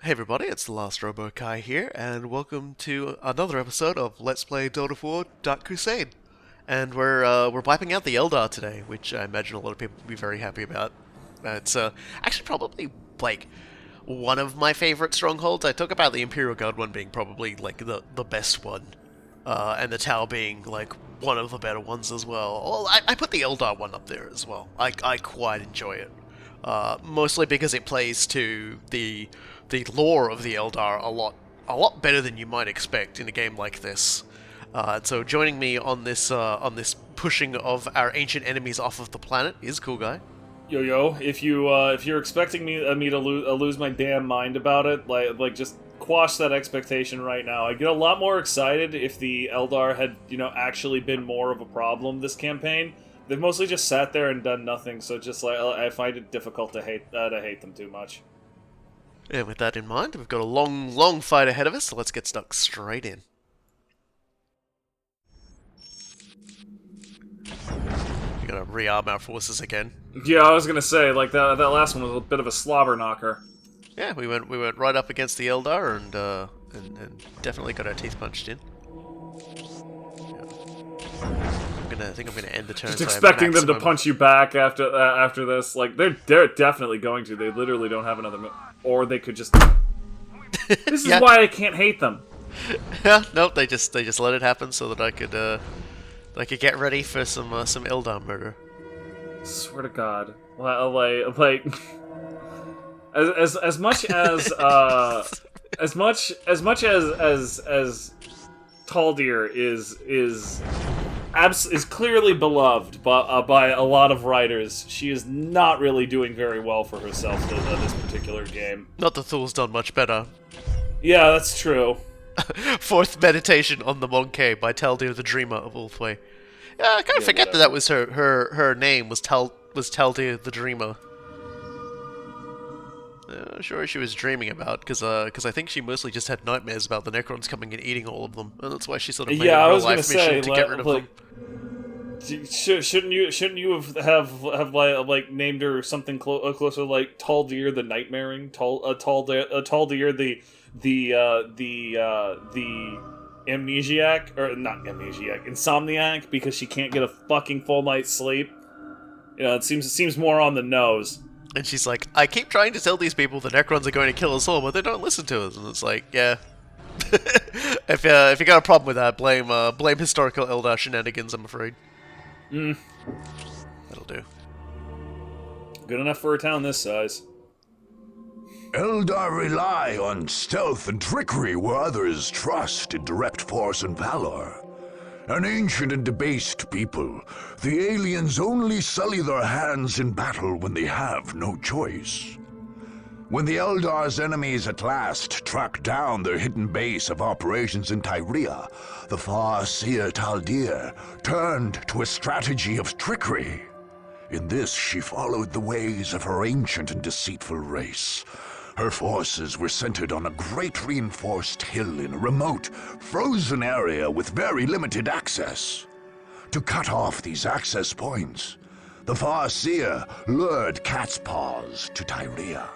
Hey everybody, it's the Last Robo Kai here, and welcome to another episode of Let's Play Dota 4 Dark Crusade. And we're wiping out the Eldar today, which I imagine a lot of people will be very happy about. It's actually probably like one of my favorite strongholds. I talk about the Imperial Guard one being probably like the best one, and the Tower being like one of the better ones as well. Well, I put the Eldar one up there as well. I quite enjoy it. Mostly because it plays to the lore of the Eldar a lot better than you might expect in a game like this. And so joining me on this pushing of our ancient enemies off of the planet is Cool Guy. Yo, if you're expecting me to lose my damn mind about it, like just quash that expectation right now. I get a lot more excited if the Eldar had actually been more of a problem this campaign. They've mostly just sat there and done nothing, so just like I find it difficult to hate them too much. And with that in mind, we've got a long fight ahead of us, so let's get stuck straight in. We gotta rearm our forces again. Yeah, I was gonna say like that last one was a bit of a slobber knocker. Yeah, we went right up against the Eldar and definitely got our teeth punched in. I think I'm gonna end the turn. Just expecting them to punch you back after this, like they're definitely going to. They literally don't have another, or they could just. This is why I can't hate them. Yeah, nope. They just let it happen so that I could get ready for some Eldar murder. Swear to God, like as much as Taldeer is clearly beloved by a lot of writers, she is not really doing very well for herself this particular game. Not that Thul's done much better. Yeah, that's true. Fourth Meditation on the Monkey by Taldeer the Dreamer of Ulthway. Yeah, I kind of forget that was her name was Taldeer the Dreamer. Sure, she was dreaming about because I think she mostly just had nightmares about the Necrons coming and eating all of them, and that's why she sort of made a real life mission to get rid of them. Shouldn't you have like named her something closer like Taldeer the Nightmaring, Taldeer the amnesiac, or not amnesiac, insomniac, because she can't get a fucking full night's sleep. It seems more on the nose. And she's like, I keep trying to tell these people the Necrons are going to kill us all, but they don't listen to us. And it's like, yeah. If you got a problem with that, blame historical Eldar shenanigans, I'm afraid. That'll do. Good enough for a town this size. Eldar rely on stealth and trickery where others trust in direct force and valor. An ancient and debased people, the aliens only sully their hands in battle when they have no choice. When the Eldar's enemies at last tracked down their hidden base of operations in Tyria, the Farseer Taldeer turned to a strategy of trickery. In this, she followed the ways of her ancient and deceitful race. Her forces were centered on a great reinforced hill in a remote, frozen area with very limited access. To cut off these access points, the Farseer lured Cat's Paws to Tyria.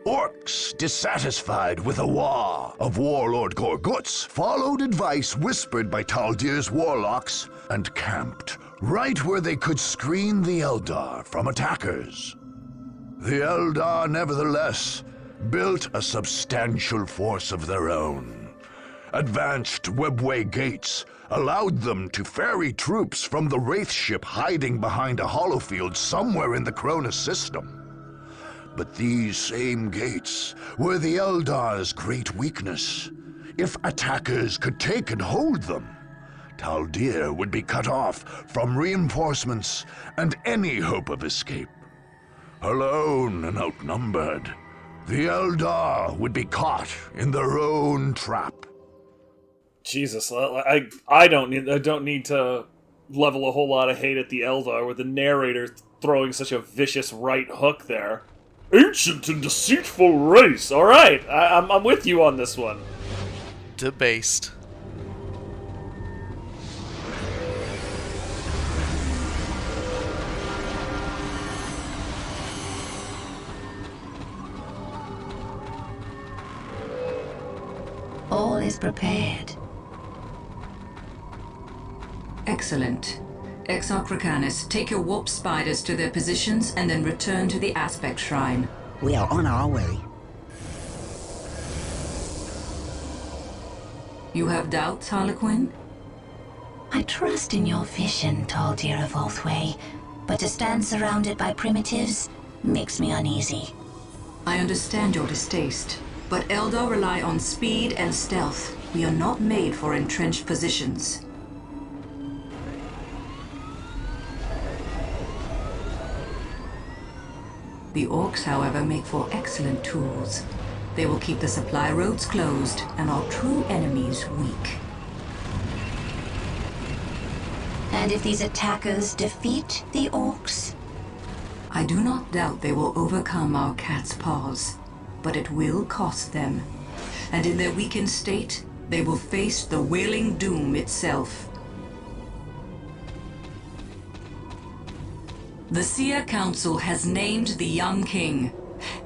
Orcs, dissatisfied with the war of Warlord Gorguts, followed advice whispered by Taldeer's warlocks and camped right where they could screen the Eldar from attackers. The Eldar, nevertheless, built a substantial force of their own. Advanced webway gates allowed them to ferry troops from the Wraith ship hiding behind a holofield somewhere in the Cronus system. But these same gates were the Eldar's great weakness. If attackers could take and hold them, Taldeer would be cut off from reinforcements and any hope of escape. Alone and outnumbered, the Eldar would be caught in their own trap. Jesus, I don't need to level a whole lot of hate at the Eldar with the narrator throwing such a vicious right hook there. Ancient and deceitful race. All right, I'm with you on this one. Debased. All is prepared. Excellent. Exarch Recanus, take your warp spiders to their positions and then return to the aspect shrine. We are on our way. You have doubts, Harlequin? I trust in your vision, Taldeer of Oathway, but to stand surrounded by primitives makes me uneasy. I understand your distaste, but Eldar rely on speed and stealth. We are not made for entrenched positions. The orcs, however, make for excellent tools. They will keep the supply roads closed and our true enemies weak. And if these attackers defeat the orcs? I do not doubt they will overcome our cat's paws, but it will cost them. And in their weakened state, they will face the wailing doom itself. The Seer Council has named the young king.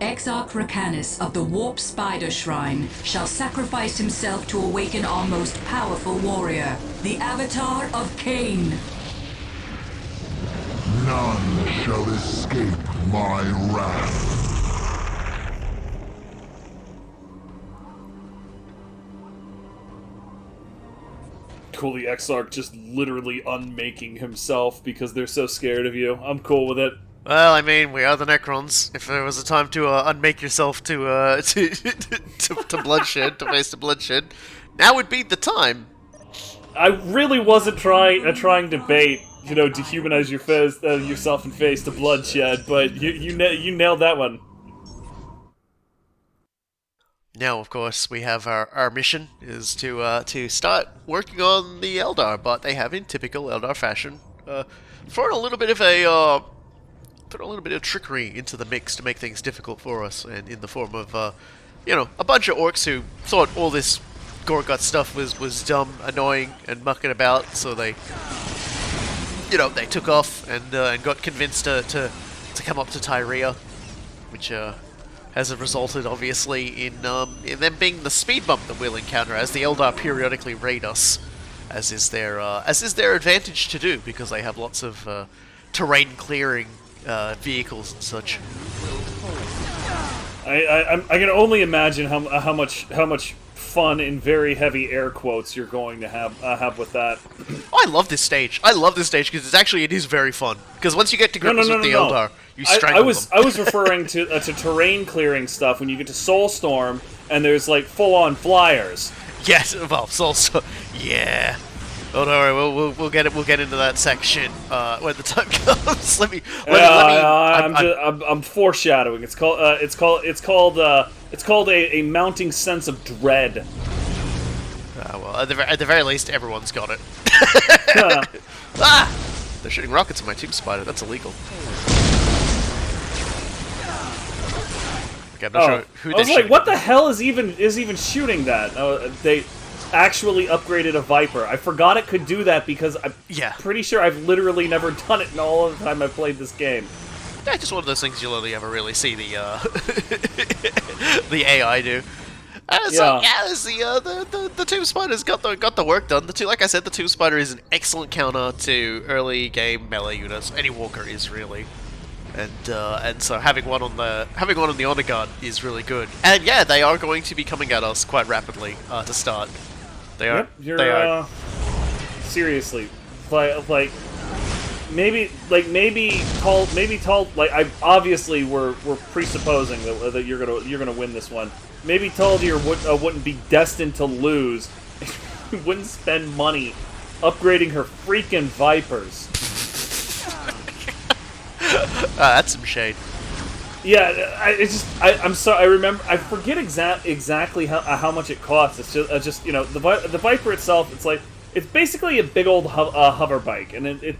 Exarch Recanus of the Warp Spider Shrine shall sacrifice himself to awaken our most powerful warrior, the Avatar of Cain. None shall escape my wrath. Cool, the Exarch just literally unmaking himself because they're so scared of you. I'm cool with it. Well, I mean, we are the Necrons. If there was a time to unmake yourself to to bloodshed, to face the bloodshed, now would be the time. I really wasn't trying to bait, dehumanize yourself and face to bloodshed, but you nailed that one. Now, of course, we have our mission is to start working on the Eldar, but they have, in typical Eldar fashion, thrown a little bit of trickery into the mix to make things difficult for us, and in the form of a bunch of orcs who thought all this Gorgut stuff was dumb, annoying, and mucking about, so they took off and got convinced to come up to Tyria, which has resulted, obviously, in them being the speed bump that we'll encounter as the Eldar periodically raid us, as is their advantage to do, because they have lots of terrain clearing vehicles and such. I can only imagine how much fun in very heavy air quotes you're going to have with that. Oh, I love this stage. I love this stage because it is very fun. Because once you get to grips with the Eldar, you strangle them. I was referring to terrain clearing stuff when you get to Soulstorm and there's like full on flyers. Yes, well, Soulstorm. Yeah. Oh, don't worry. We'll get into that section when the time comes. I'm foreshadowing. It's called a mounting sense of dread. Well, at the very least, everyone's got it. They're shooting rockets at my Tomb Spider. That's illegal. Okay, I'm not sure who. I was like, what the hell is even shooting that? They actually upgraded a Viper. I forgot it could do that because I'm pretty sure I've literally never done it in all of the time I've played this game. Yeah, just one of those things you'll only ever really see the the AI do. The Tomb Spider's got the work done. Like I said, the Tomb Spider is an excellent counter to early game melee units. Any walker is really, and so having one on the honor guard is really good. And yeah, they are going to be coming at us quite rapidly to start. They are. Yep, they are. Seriously, maybe I obviously we're presupposing that you're gonna win this one. Maybe Taldeer wouldn't be destined to lose. Wouldn't spend money upgrading her freaking Vipers. That's some shade. Yeah, I'm sorry. I remember. I forget exactly how much it costs. It's just the Viper itself. It's basically a big old hover bike, and it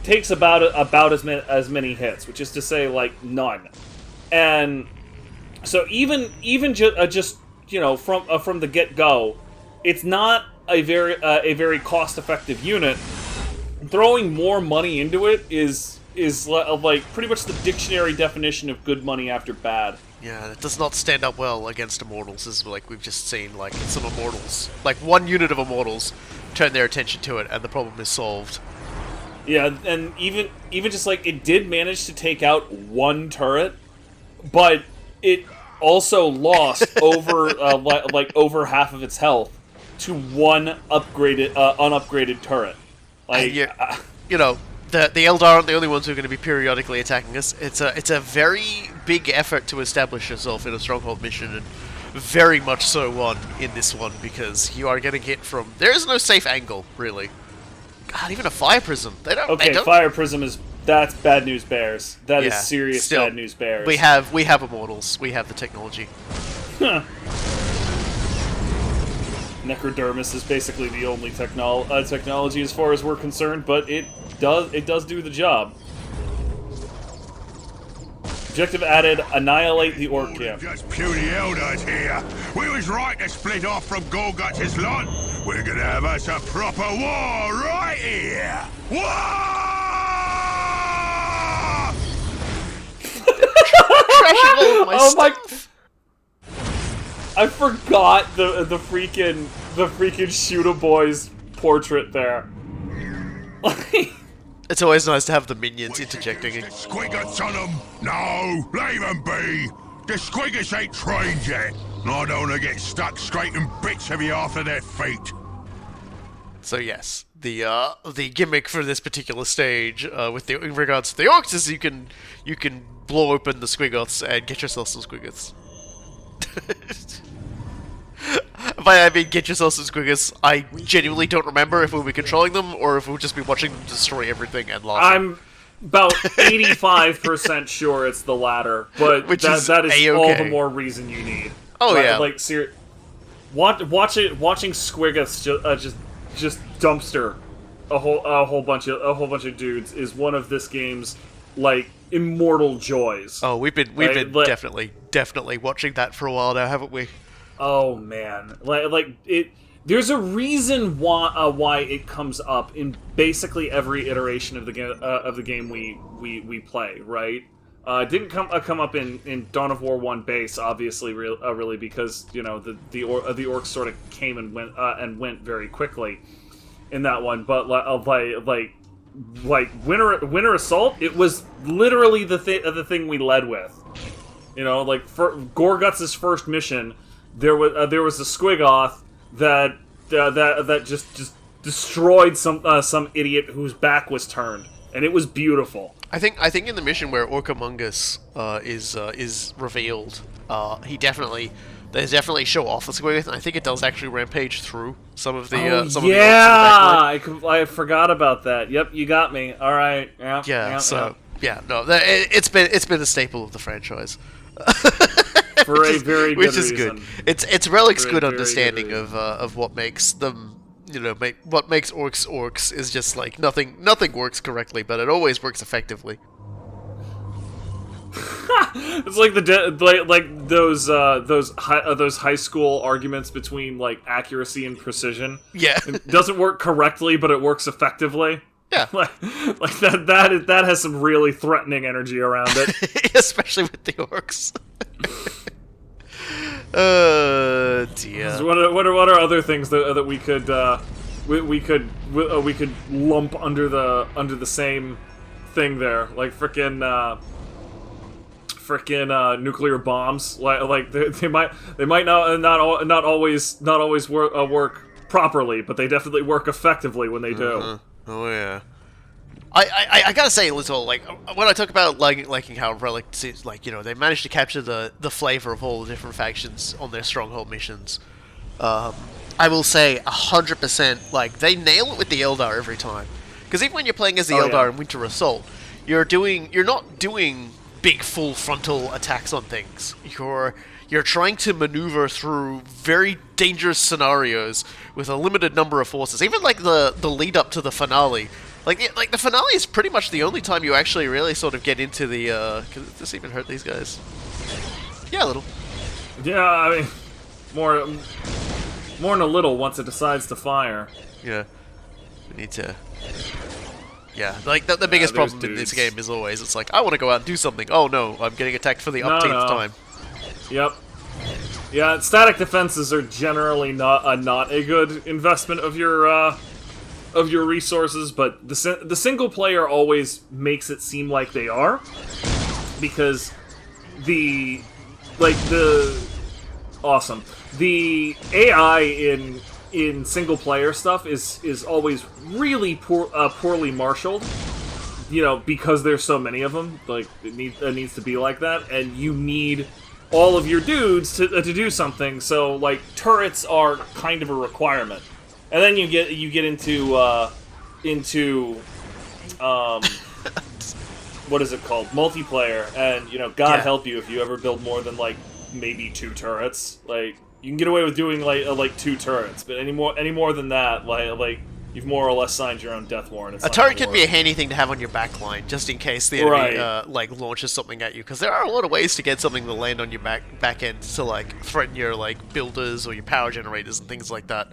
takes about as many hits, which is to say, like, none. And so even just from the get go, it's not a very cost effective unit. Throwing more money into it is like pretty much the dictionary definition of good money after bad. Yeah, it does not stand up well against Immortals, as like we've just seen, like some Immortals, like one unit of Immortals turn their attention to it, and the problem is solved. Yeah, and even just like it did manage to take out one turret, but it also lost over like over half of its health to one unupgraded turret. Like you know, the Eldar aren't the only ones who are going to be periodically attacking us. It's a very big effort to establish yourself in a Stronghold mission, and very much so one in this one, because you are getting hit from... There is no safe angle, really. God, even a Fire Prism. They don't... Okay, they don't... Fire Prism is... That's bad news bears. That is Yeah, serious still, bad news bears. We have Immortals. We have the technology. Necrodermis is basically the only technology as far as we're concerned, but it does do the job. Objective added: annihilate the orc camp. Just puny Eldars here. We was right to split off from Gorguts' lot. We're gonna have us a proper war right here. War! Crashing all of my stuff. I forgot the freaking Shooter Boy's portrait there. It's always nice to have the minions interjecting. Squiggles on them. No, leave them be. The Squiggles ain't trained yet. I don't want to get stuck scraping bits of you after their feet. So yes, the gimmick for this particular stage, in regards to the orcs, is you can blow open the Squiggoths and get yourself some Squiggoths. By I mean get yourself some Squiggoths, I genuinely don't remember if we'll be controlling them or if we'll just be watching them destroy everything and laughing. I'm about 85% sure it's the latter, but that is all the more reason you need. Oh yeah, like watching Squiggoths just dumpster a whole bunch of dudes is one of this game's like immortal joys. Oh, we've been definitely watching that for a while now, haven't we? Oh man, like it. There's a reason why it comes up in basically every iteration of the game we play. Right? It didn't come up in Dawn of War 1 base, obviously, really, because you know the orcs sort of came and went very quickly in that one. But like Winter Assault, it was literally the thing we led with. You know, like for Gorguts' first mission, there was a Squiggoth that just destroyed some idiot whose back was turned, and it was beautiful. I think in the mission where Orcamungus is revealed, they definitely show off the Squiggoth, and I think it does actually rampage through some of the orcs in the backline. I forgot about that. Yep, you got me. All right. It's been a staple of the franchise. For a very good which is reason. Good. It's Relic's good understanding of what makes them, what makes orcs is just like nothing works correctly, but it always works effectively. It's like those high school arguments between like accuracy and precision. Yeah, it doesn't work correctly, but it works effectively. Yeah, like that has some really threatening energy around it, especially with the orcs. Oh dear. So what are other things that we could lump under the same thing there, like frickin' nuclear bombs, like they might not always work properly, but they definitely work effectively when they do. Oh yeah. I gotta say, Little, like, when I talk about liking how Relic seems like, they managed to capture the flavor of all the different factions on their Stronghold missions. I will say 100%, like, they nail it with the Eldar every time. Because even when you're playing as the Eldar in Winter Assault, you're not doing big full frontal attacks on things. You're trying to maneuver through very dangerous scenarios with a limited number of forces. Even like the lead up to the finale. Like the finale is pretty much the only time you actually really sort of get into the can this even hurt these guys? Yeah, a little. Yeah, I mean more than a little once it decides to fire. Yeah. We need to... Yeah, like, the biggest problem in this game is always, it's like, I want to go out and do something. Oh no, I'm getting attacked for the upteenth time. Yep. Yeah, static defenses are generally not a good investment of your resources, but the single player always makes it seem like they are, because the AI in single player stuff is always really poorly marshaled. You know, because there's so many of them, like it needs to be like that, and you need all of your dudes to do something. So like turrets are kind of a requirement, and then you get into what is it called, multiplayer, and you know, God help you if you ever build more than like maybe 2 turrets. Like you can get away with doing like 2 turrets, but any more than that, like you've more or less signed your own death warrant. A turret can be a handy thing to have on your backline, just in case the enemy like launches something at you. Because there are a lot of ways to get something to land on your back end to like threaten your like builders or your power generators and things like that.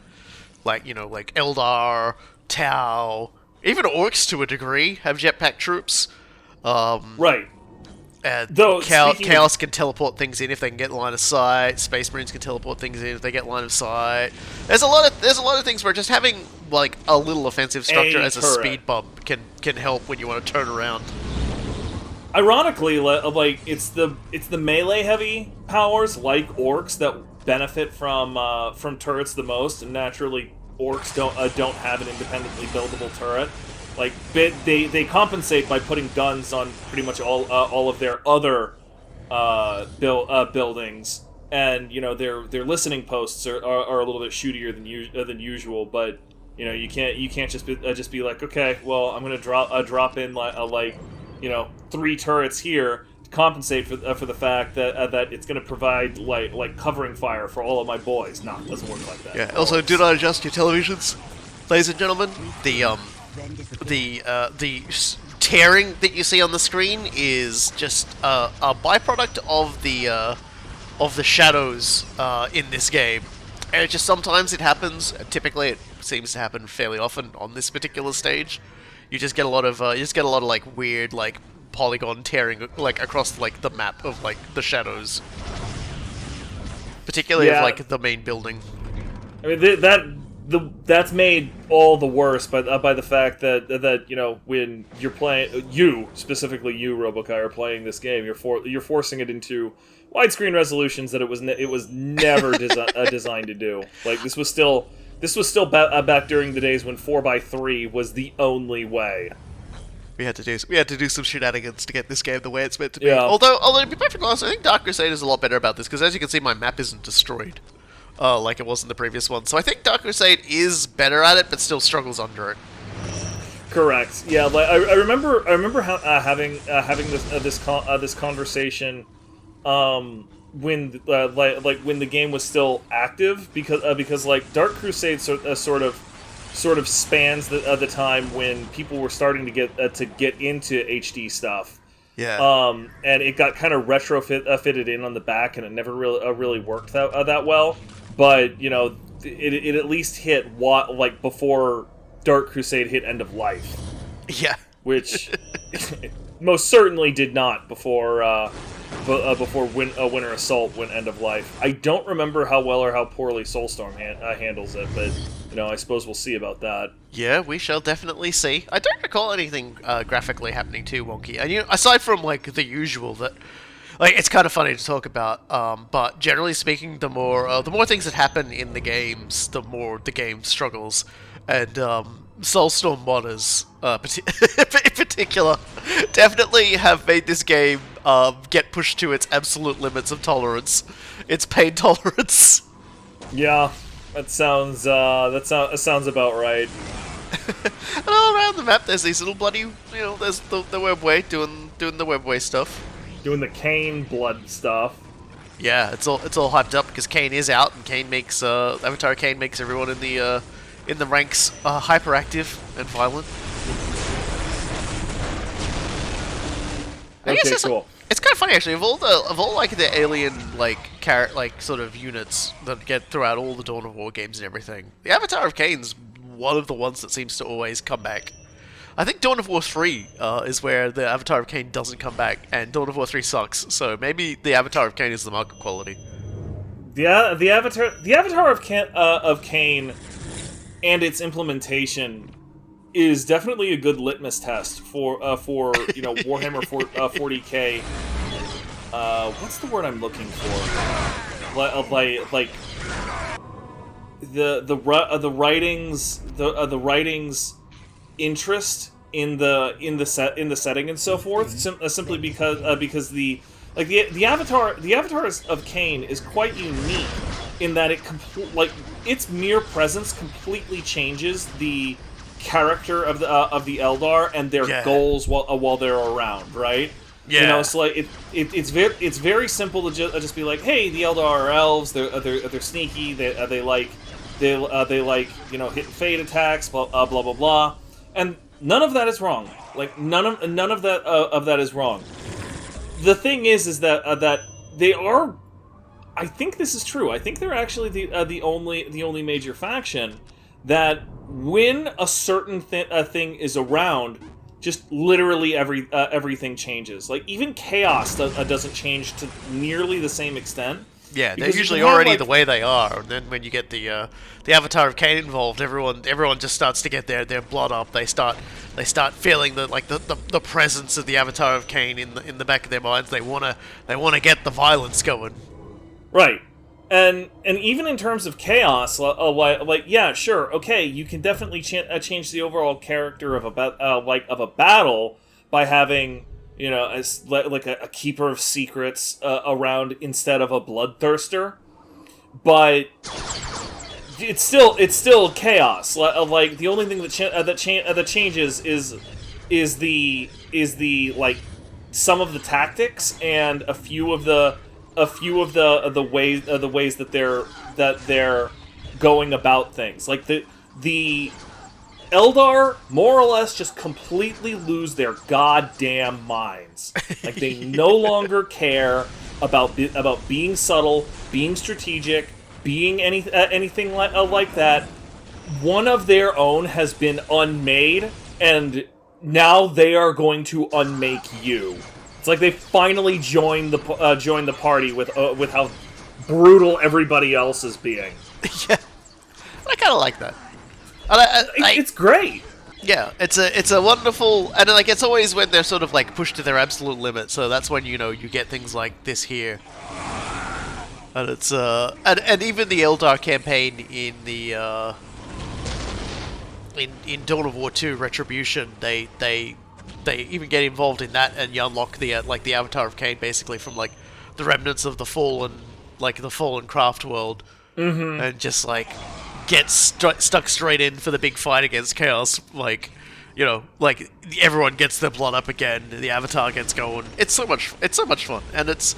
Like, you know, like Eldar, Tau, even Orcs to a degree have jetpack troops. Right. And Though, Chaos can teleport things in if they can get line of sight. Space Marines can teleport things in if they get line of sight. There's a lot of things where just having like a little offensive structure as a speed bump can help when you want to turn around. Ironically, like it's the melee heavy powers like Orcs that benefit from turrets the most, and naturally Orcs don't have an independently buildable turret. Like they compensate by putting guns on pretty much all of their other buildings, and you know their listening posts are a little bit shootier than usual. But you know you can't just be like, okay, well I'm gonna drop in like you know 3 turrets here to compensate for the fact that it's gonna provide like covering fire for all of my boys. No, it doesn't work like that. Yeah. Also, do not adjust your televisions, ladies and gentlemen. The tearing that you see on the screen is just a byproduct of the shadows in this game, and it just sometimes it happens. Typically, it seems to happen fairly often on this particular stage. You just get a lot of like weird like polygon tearing like across like the map of like the shadows, particularly of like the main building. I mean that's made all the worse by the fact that you know when you're playing, specifically you Robokai are playing this game, you're forcing it into widescreen resolutions that it was never designed to do. Like this was still back during the days when 4x3 was the only way. We had to do some shenanigans to get this game the way it's meant to be. Yeah. Although to be perfectly honest, I think Dark Crusade is a lot better about this, because as you can see, my map isn't destroyed. Like it was in the previous one. So I think Dark Crusade is better at it, but still struggles under it. Correct. Yeah, like I remember having this conversation when when the game was still active, because like Dark Crusade sort of spans the time when people were starting to get into HD stuff. Yeah. And it got kind of fitted in on the back, and it never really worked that well. But you know, it at least hit before Dark Crusade hit end of life. Yeah. Which most certainly did not before Winter Assault went end of life. I don't remember how well or how poorly Soulstorm handles it, but you know, I suppose we'll see about that. Yeah, we shall definitely see. I don't recall anything graphically happening too wonky, and you know, aside from like the usual that. Like, it's kind of funny to talk about, but generally speaking, the more things that happen in the games, the more the game struggles. And Soulstorm modders, in particular, definitely have made this game get pushed to its absolute limits of tolerance, its pain tolerance. Yeah, that sounds about right. And all around the map, there's these little bloody, you know, there's the webway doing the webway stuff. Doing the Kane blood stuff. Yeah, it's all hyped up because Kane is out, and Kane makes Avatar Kane makes everyone in the ranks hyperactive and violent. Okay, cool. It's kind of funny actually. Of all like the alien like sort of units that get throughout all the Dawn of War games and everything, the Avatar of Kane's one of the ones that seems to always come back. I think Dawn of War 3 is where the Avatar of Cain doesn't come back, and Dawn of War 3 sucks. So maybe the Avatar of Cain is the market quality. The Avatar of Cain and its implementation is definitely a good litmus test for Warhammer 40K. What's the word I'm looking for? Like the writings interest in the setting and so forth, simply because the Avatar of Cain is quite unique in that its mere presence completely changes the character of the Eldar and their goals while they're around, right? Yeah. You know, it's like it's very simple to just be like, hey, the Eldar are elves. They're sneaky. They like hitting fade attacks. Blah blah blah blah. And none of that is wrong. Like none of that is wrong. The thing is that they are. I think this is true. I think they're actually the only major faction that when a certain thing is around, just literally everything changes. Like even chaos doesn't change to nearly the same extent. Yeah, they're usually already the way they are, and then when you get the Avatar of Cain involved, everyone just starts to get their blood up. They start feeling the presence of the Avatar of Cain in the back of their minds. They wanna get the violence going. Right. And even in terms of chaos, yeah, sure, okay, you can definitely change the overall character of a battle by having a keeper of secrets around instead of a bloodthirster, but it's still chaos. Like the only thing that changes is the like some of the tactics and a few of the ways that they're going about things. Like the Eldar more or less just completely lose their goddamn minds. Like they no longer care about being subtle, being strategic, being anything like that. One of their own has been unmade, and now they are going to unmake you. It's like they finally joined the party with how brutal everybody else is being. Yeah, I kind of like that. It's great. Yeah, it's a wonderful, and like it's always when they're sort of like pushed to their absolute limit. So that's when you get things like this here, and it's and even the Eldar campaign in the in Dawn of War 2 Retribution, they even get involved in that, and you unlock the the Avatar of Cain basically from like the remnants of the fallen craft world, and just like get stuck straight in for the big fight against Chaos. Like everyone gets their blood up again, the Avatar gets going. It's so much fun, and it's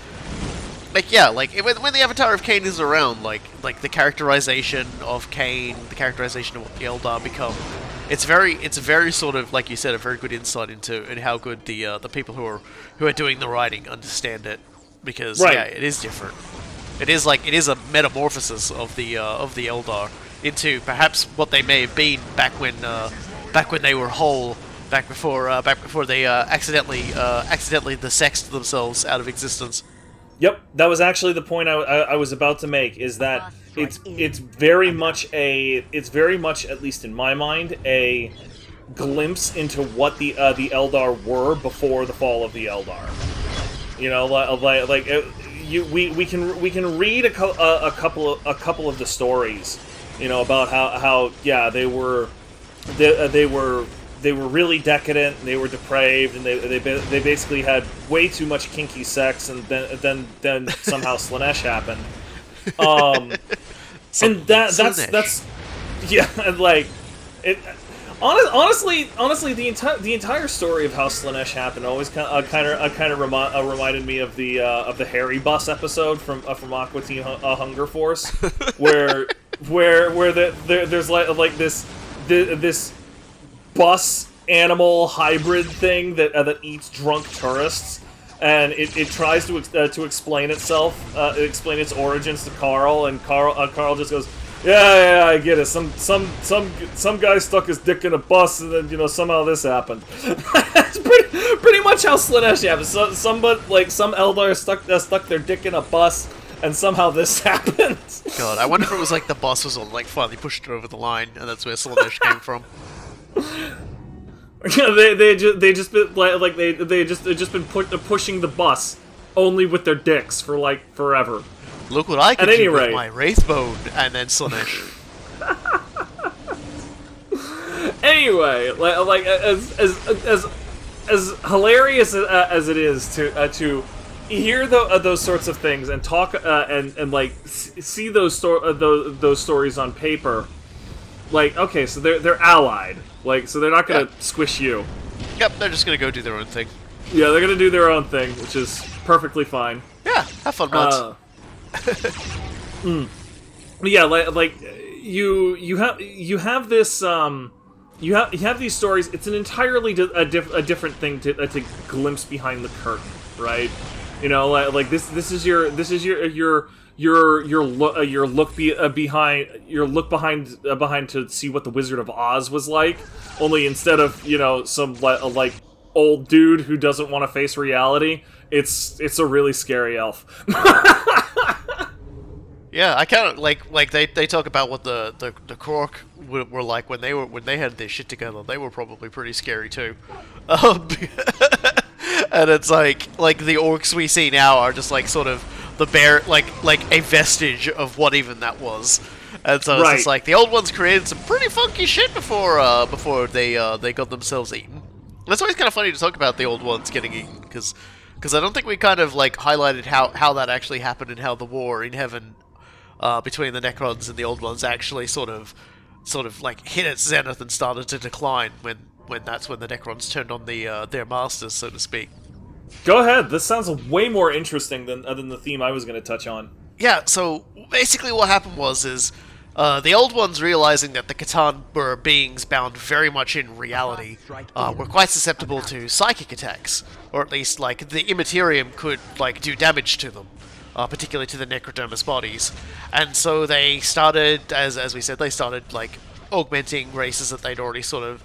like when the Avatar of Cain is around, like the characterization of Cain, the characterization of what the Eldar become. It's very sort of, like you said, a very good insight into how good the people who are doing the writing understand it, because it is different. It is a metamorphosis of the Eldar into perhaps what they may have been back when they were whole, back before they accidentally sexed themselves out of existence. Yep, that was actually the point I was about to make. Is that it's very much, at least in my mind, a glimpse into what the Eldar were before the fall of the Eldar. We can read a couple of the stories, about how they were really decadent, and they were depraved, and they basically had way too much kinky sex, and then somehow Slaanesh happened. And that's yeah, like it. Honestly, the entire story of how Slaanesh happened always kind of reminded me of the Harry Bus episode from Aqua Teen Hunger Force, where there's like this bus animal hybrid thing that eats drunk tourists, and it tries to explain itself, explain its origins to Carl, and Carl just goes, Yeah, I get it. Some guy stuck his dick in a bus, and then somehow this happened. That's pretty much how Slaanesh happened. So, some Eldar stuck their dick in a bus, and somehow this happened. God, I wonder if it was like the boss was on, like, finally pushed it over the line, and that's where Slaanesh came from. they just been pushing the bus only with their dicks for like forever. Look what I can At any do with rate. my Wraithbone, and then Slaanesh. Anyway, as hilarious as it is to hear those sorts of things and talk and like see those stories on paper, like, okay, so they're allied, like, so they're not gonna squish you. Yep, they're just gonna go do their own thing. Yeah, they're gonna do their own thing, which is perfectly fine. Yeah, have fun, mods. Yeah, like you have this you have these stories. It's an entirely a different thing to glimpse behind the curtain, right? Like this is your look behind to see what the Wizard of Oz was like. Only instead of some like old dude who doesn't want to face reality, it's a really scary elf. Yeah, I kind of like they talk about what the Krork were like when they had their shit together. They were probably pretty scary too. And it's like the orcs we see now are just like sort of the bare like a vestige of what even that was. And so it's just like the old ones created some pretty funky shit before they got themselves eaten. It's always kind of funny to talk about the old ones getting eaten because I don't think we kind of like highlighted how that actually happened and how the war in heaven between the Necrons and the old ones actually sort of like hit its zenith and started to decline when that's when the Necrons turned on their masters, so to speak. Go ahead. This sounds way more interesting than the theme I was going to touch on. Yeah. So basically, what happened was the old ones, realizing that the Catan were beings bound very much in reality, were quite susceptible to psychic attacks, or at least like the Immaterium could like do damage to them. Particularly to the necrodermis bodies, and so they started, as we said, they started like augmenting races that they'd already sort of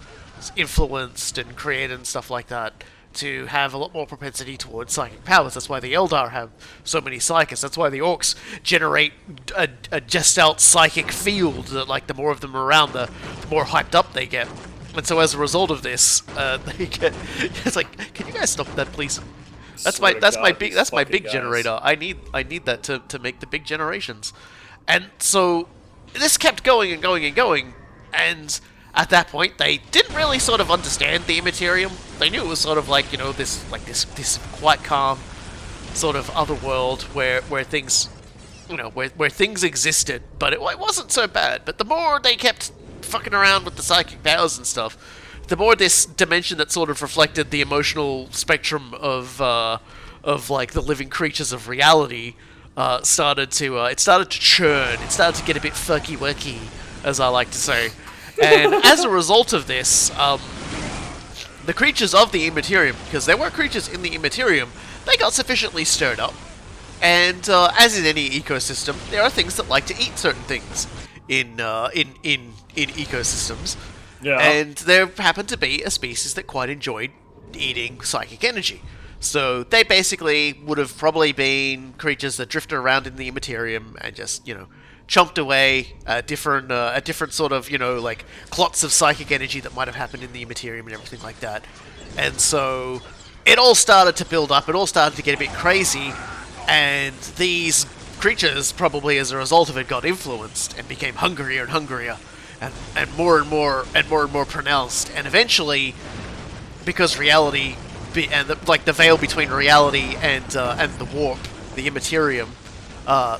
influenced and created and stuff like that to have a lot more propensity towards psychic powers. That's why the Eldar have so many psychics. That's why the Orcs generate a gestalt psychic field that, like, the more of them are around, the more hyped up they get. And so as a result of this, they get. It's like, can you guys stop that, please? That's my big generator. I need that to make the big generations. And so this kept going and going and going, and at that point they didn't really sort of understand the Immaterium. They knew it was sort of like, this quite calm sort of other world where things where things existed, but it wasn't so bad. But the more they kept fucking around with the psychic powers and stuff, the more this dimension that sort of reflected the emotional spectrum of like the living creatures of reality started to churn. It started to get a bit fucky wucky, as I like to say. And as a result of this, the creatures of the Immaterium, because there were creatures in the Immaterium, they got sufficiently stirred up. And as in any ecosystem, there are things that like to eat certain things in ecosystems. Yeah. And there happened to be a species that quite enjoyed eating psychic energy. So they basically would have probably been creatures that drifted around in the Immaterium and just, chomped away at different sort of, like clots of psychic energy that might have happened in the Immaterium and everything like that. And so it all started to build up, it all started to get a bit crazy, and these creatures, probably as a result of it, got influenced and became hungrier and hungrier. And more and more pronounced, and eventually, because reality and the veil between reality and the warp, the Immaterium,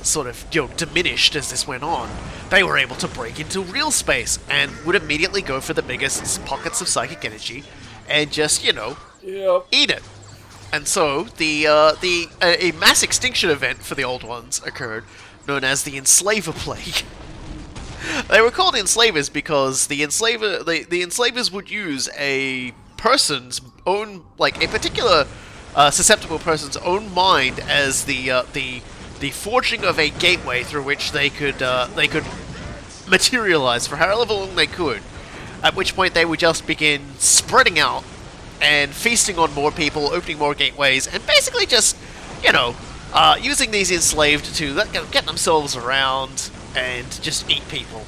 sort of diminished as this went on, they were able to break into real space and would immediately go for the biggest pockets of psychic energy and just eat it. And so a mass extinction event for the old ones occurred, known as the Enslaver Plague. They were called enslavers because the enslavers would use a person's own, like a particular susceptible person's own mind as the forging of a gateway through which they could materialize for however long they could, at which point they would just begin spreading out and feasting on more people, opening more gateways, and basically just, using these enslaved to get themselves around and just eat people.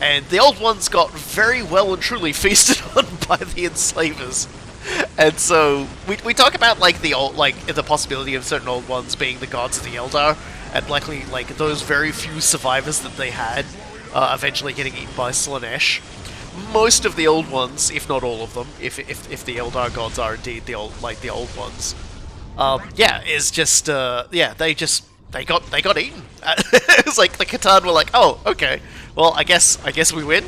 And the Old Ones got very well and truly feasted on by the enslavers. And so we talk about the possibility of certain Old Ones being the gods of the Eldar, and likely those very few survivors that they had eventually getting eaten by Slaanesh. Most of the Old Ones, if not all of them, if the Eldar gods are indeed the Old Ones, they got eaten. It was like the Catan were like, oh, okay, well, I guess we win.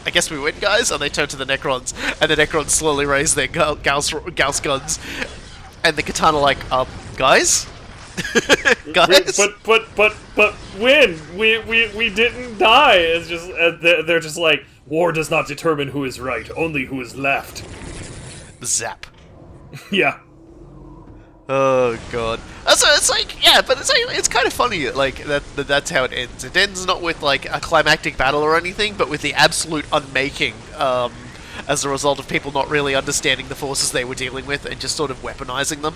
I guess we win, guys. And they turn to the Necrons, and the Necrons slowly raise their Gauss guns, and the Catan are like, guys, guys. But win. We didn't die. It's just they're just like, war does not determine who is right, only who is left. Zap. Yeah. Oh god. So it's it's kind of funny that's how it ends. It ends not with a climactic battle or anything, but with the absolute unmaking as a result of people not really understanding the forces they were dealing with and just sort of weaponizing them.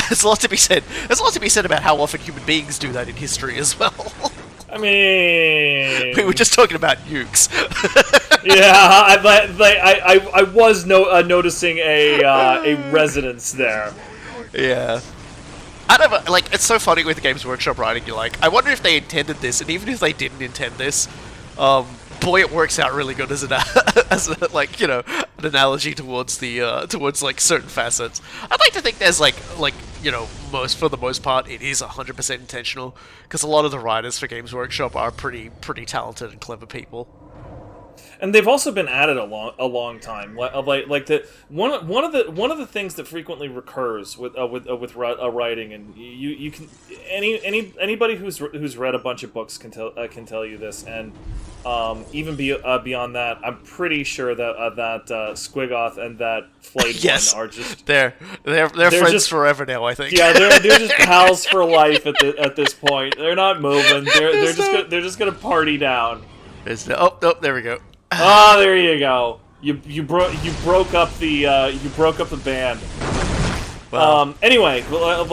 There's a lot to be said. There's a lot to be said about how often human beings do that in history as well. I mean, we were just talking about nukes. Yeah, I was noticing a resonance there. Yeah. I don't know, it's so funny with Games Workshop writing, you're like, I wonder if they intended this, and even if they didn't intend this, boy, it works out really good as an analogy towards certain facets. I'd like to think there's for the most part, it is 100% intentional, because a lot of the writers for Games Workshop are pretty talented and clever people. And they've also been at it a long time. One of the things that frequently recurs with writing, and you can anybody who's read a bunch of books can tell you this, and even beyond that, I'm pretty sure that Squigoth and that Flayed yes, one are just they're friends just, forever now. I think. Yeah, they're just pals for life at this point. They're not moving. They're just gonna party down. There we go. Ah, there you go. You broke up the band. Wow. Anyway, there's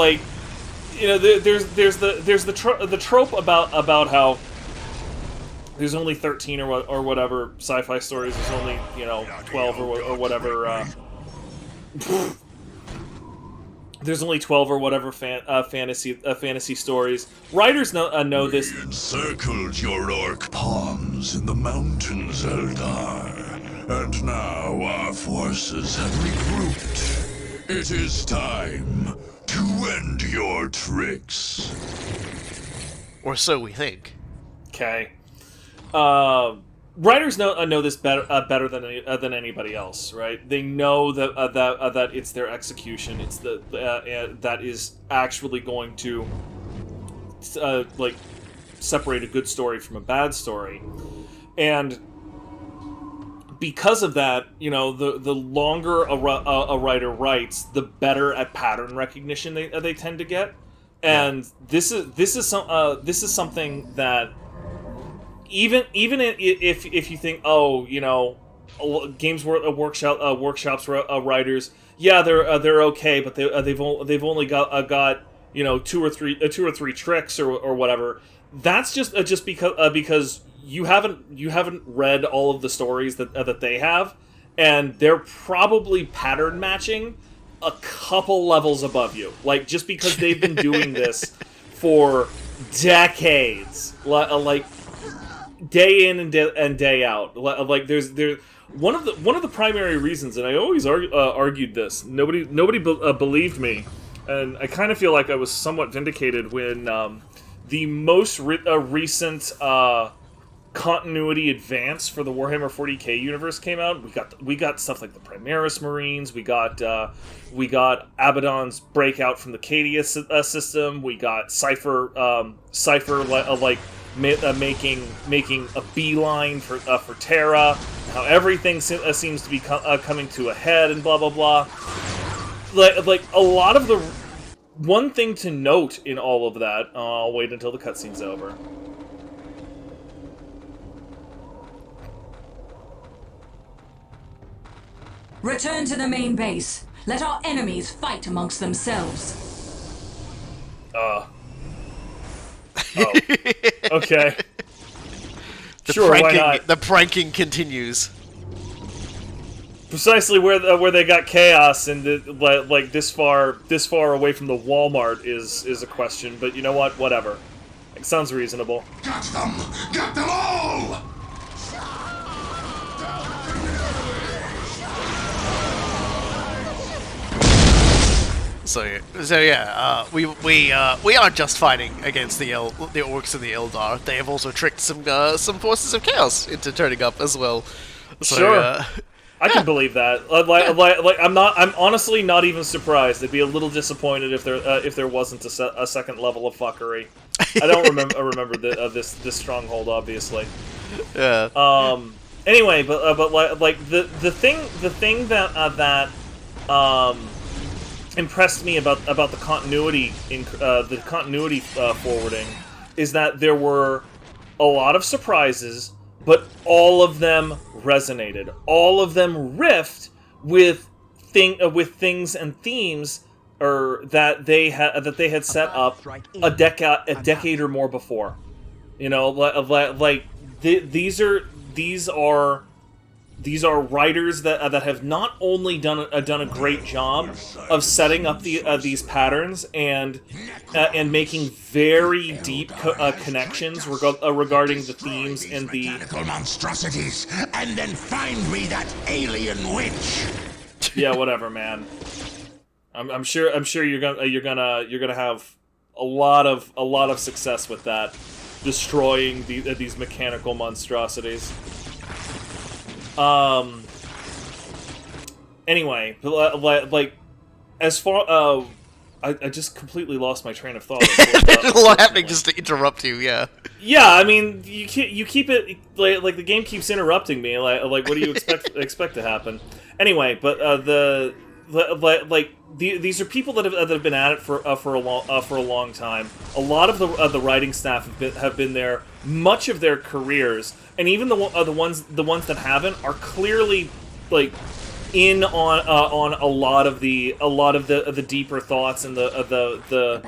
the trope about how there's only 13 or whatever sci-fi stories. There's only 12 or whatever. There's only 12 or whatever fantasy stories. Writers know this. We encircled your orc pawns in the mountains, Eldar, and now our forces have regrouped. It is time to end your tricks. Or so we think. Okay. Writers know this better than anybody else, right? They know that it's their execution. It's that is actually going to separate a good story from a bad story, and because of that, the longer a writer writes, the better at pattern recognition they tend to get, and this is something that. Even if you think, Games Workshop's writers, yeah, they're okay, but they've only got two or three tricks or whatever. That's just because you haven't read all of the stories that they have, and they're probably pattern matching a couple levels above you. Just because they've been doing this for decades, day in and day out. There's one of the primary reasons, and I always argued this. Nobody believed me, and I kind of feel like I was somewhat vindicated when the most recent continuity advance for the Warhammer 40k universe came out. We got stuff like the Primaris Marines. We got Abaddon's breakout from the Cadia system. We got Cypher making a beeline for Terra, how everything seems to be coming to a head, and blah blah blah. A lot of the one thing to note in all of that. I'll wait until the cutscene's over. Return to the main base. Let our enemies fight amongst themselves. Oh. Okay. The Sure, why pranking, not? the pranking continues. Precisely where they got chaos and like this far away from the Walmart is a question, but you know what? Whatever. It sounds reasonable. Got them! Got them all! So yeah, we aren't just fighting against the orcs and the Eldar. They have also tricked some forces of chaos into turning up as well. So, Sure. I can believe that. Like I'm honestly not even surprised. I'd be a little disappointed if there wasn't a second level of fuckery. I don't remember this stronghold, obviously. Yeah. Anyway, but like the thing that impressed me about the continuity forwarding is that there were a lot of surprises, but all of them resonated. All of them riffed with things and themes that they had set up a decade or more before. You know, these are writers that have not only done a great job of setting up these patterns and making very deep connections regarding the themes and the monstrosities, and then find me that alien witch. Yeah, whatever, man. I'm sure you're gonna have a lot of success with that, destroying these mechanical monstrosities. Anyway, like, as far, I just completely lost my train of thought. There's a lot happening just to interrupt you, yeah. Yeah, I mean, you keep it, like the game keeps interrupting me, like what do you expect to happen? Anyway, but, these are people that have been at it for a long time. A lot of the writing staff have been there much of their careers, and even the ones that haven't are clearly like in on a lot of the deeper thoughts and the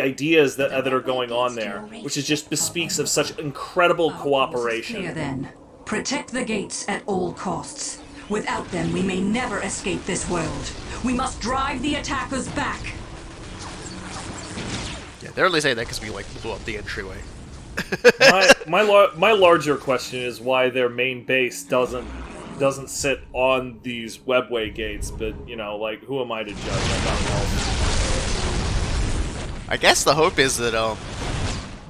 ideas that are going on there, which is just bespeaks of such incredible cooperation. Here then, protect the gates at all costs. Without them, we may never escape this world. We must drive the attackers back. Yeah, they're only saying that because we like blew up the entryway. my larger question is why their main base doesn't sit on these webway gates, but you know, like, who am I to judge? I don't know. I guess the hope is that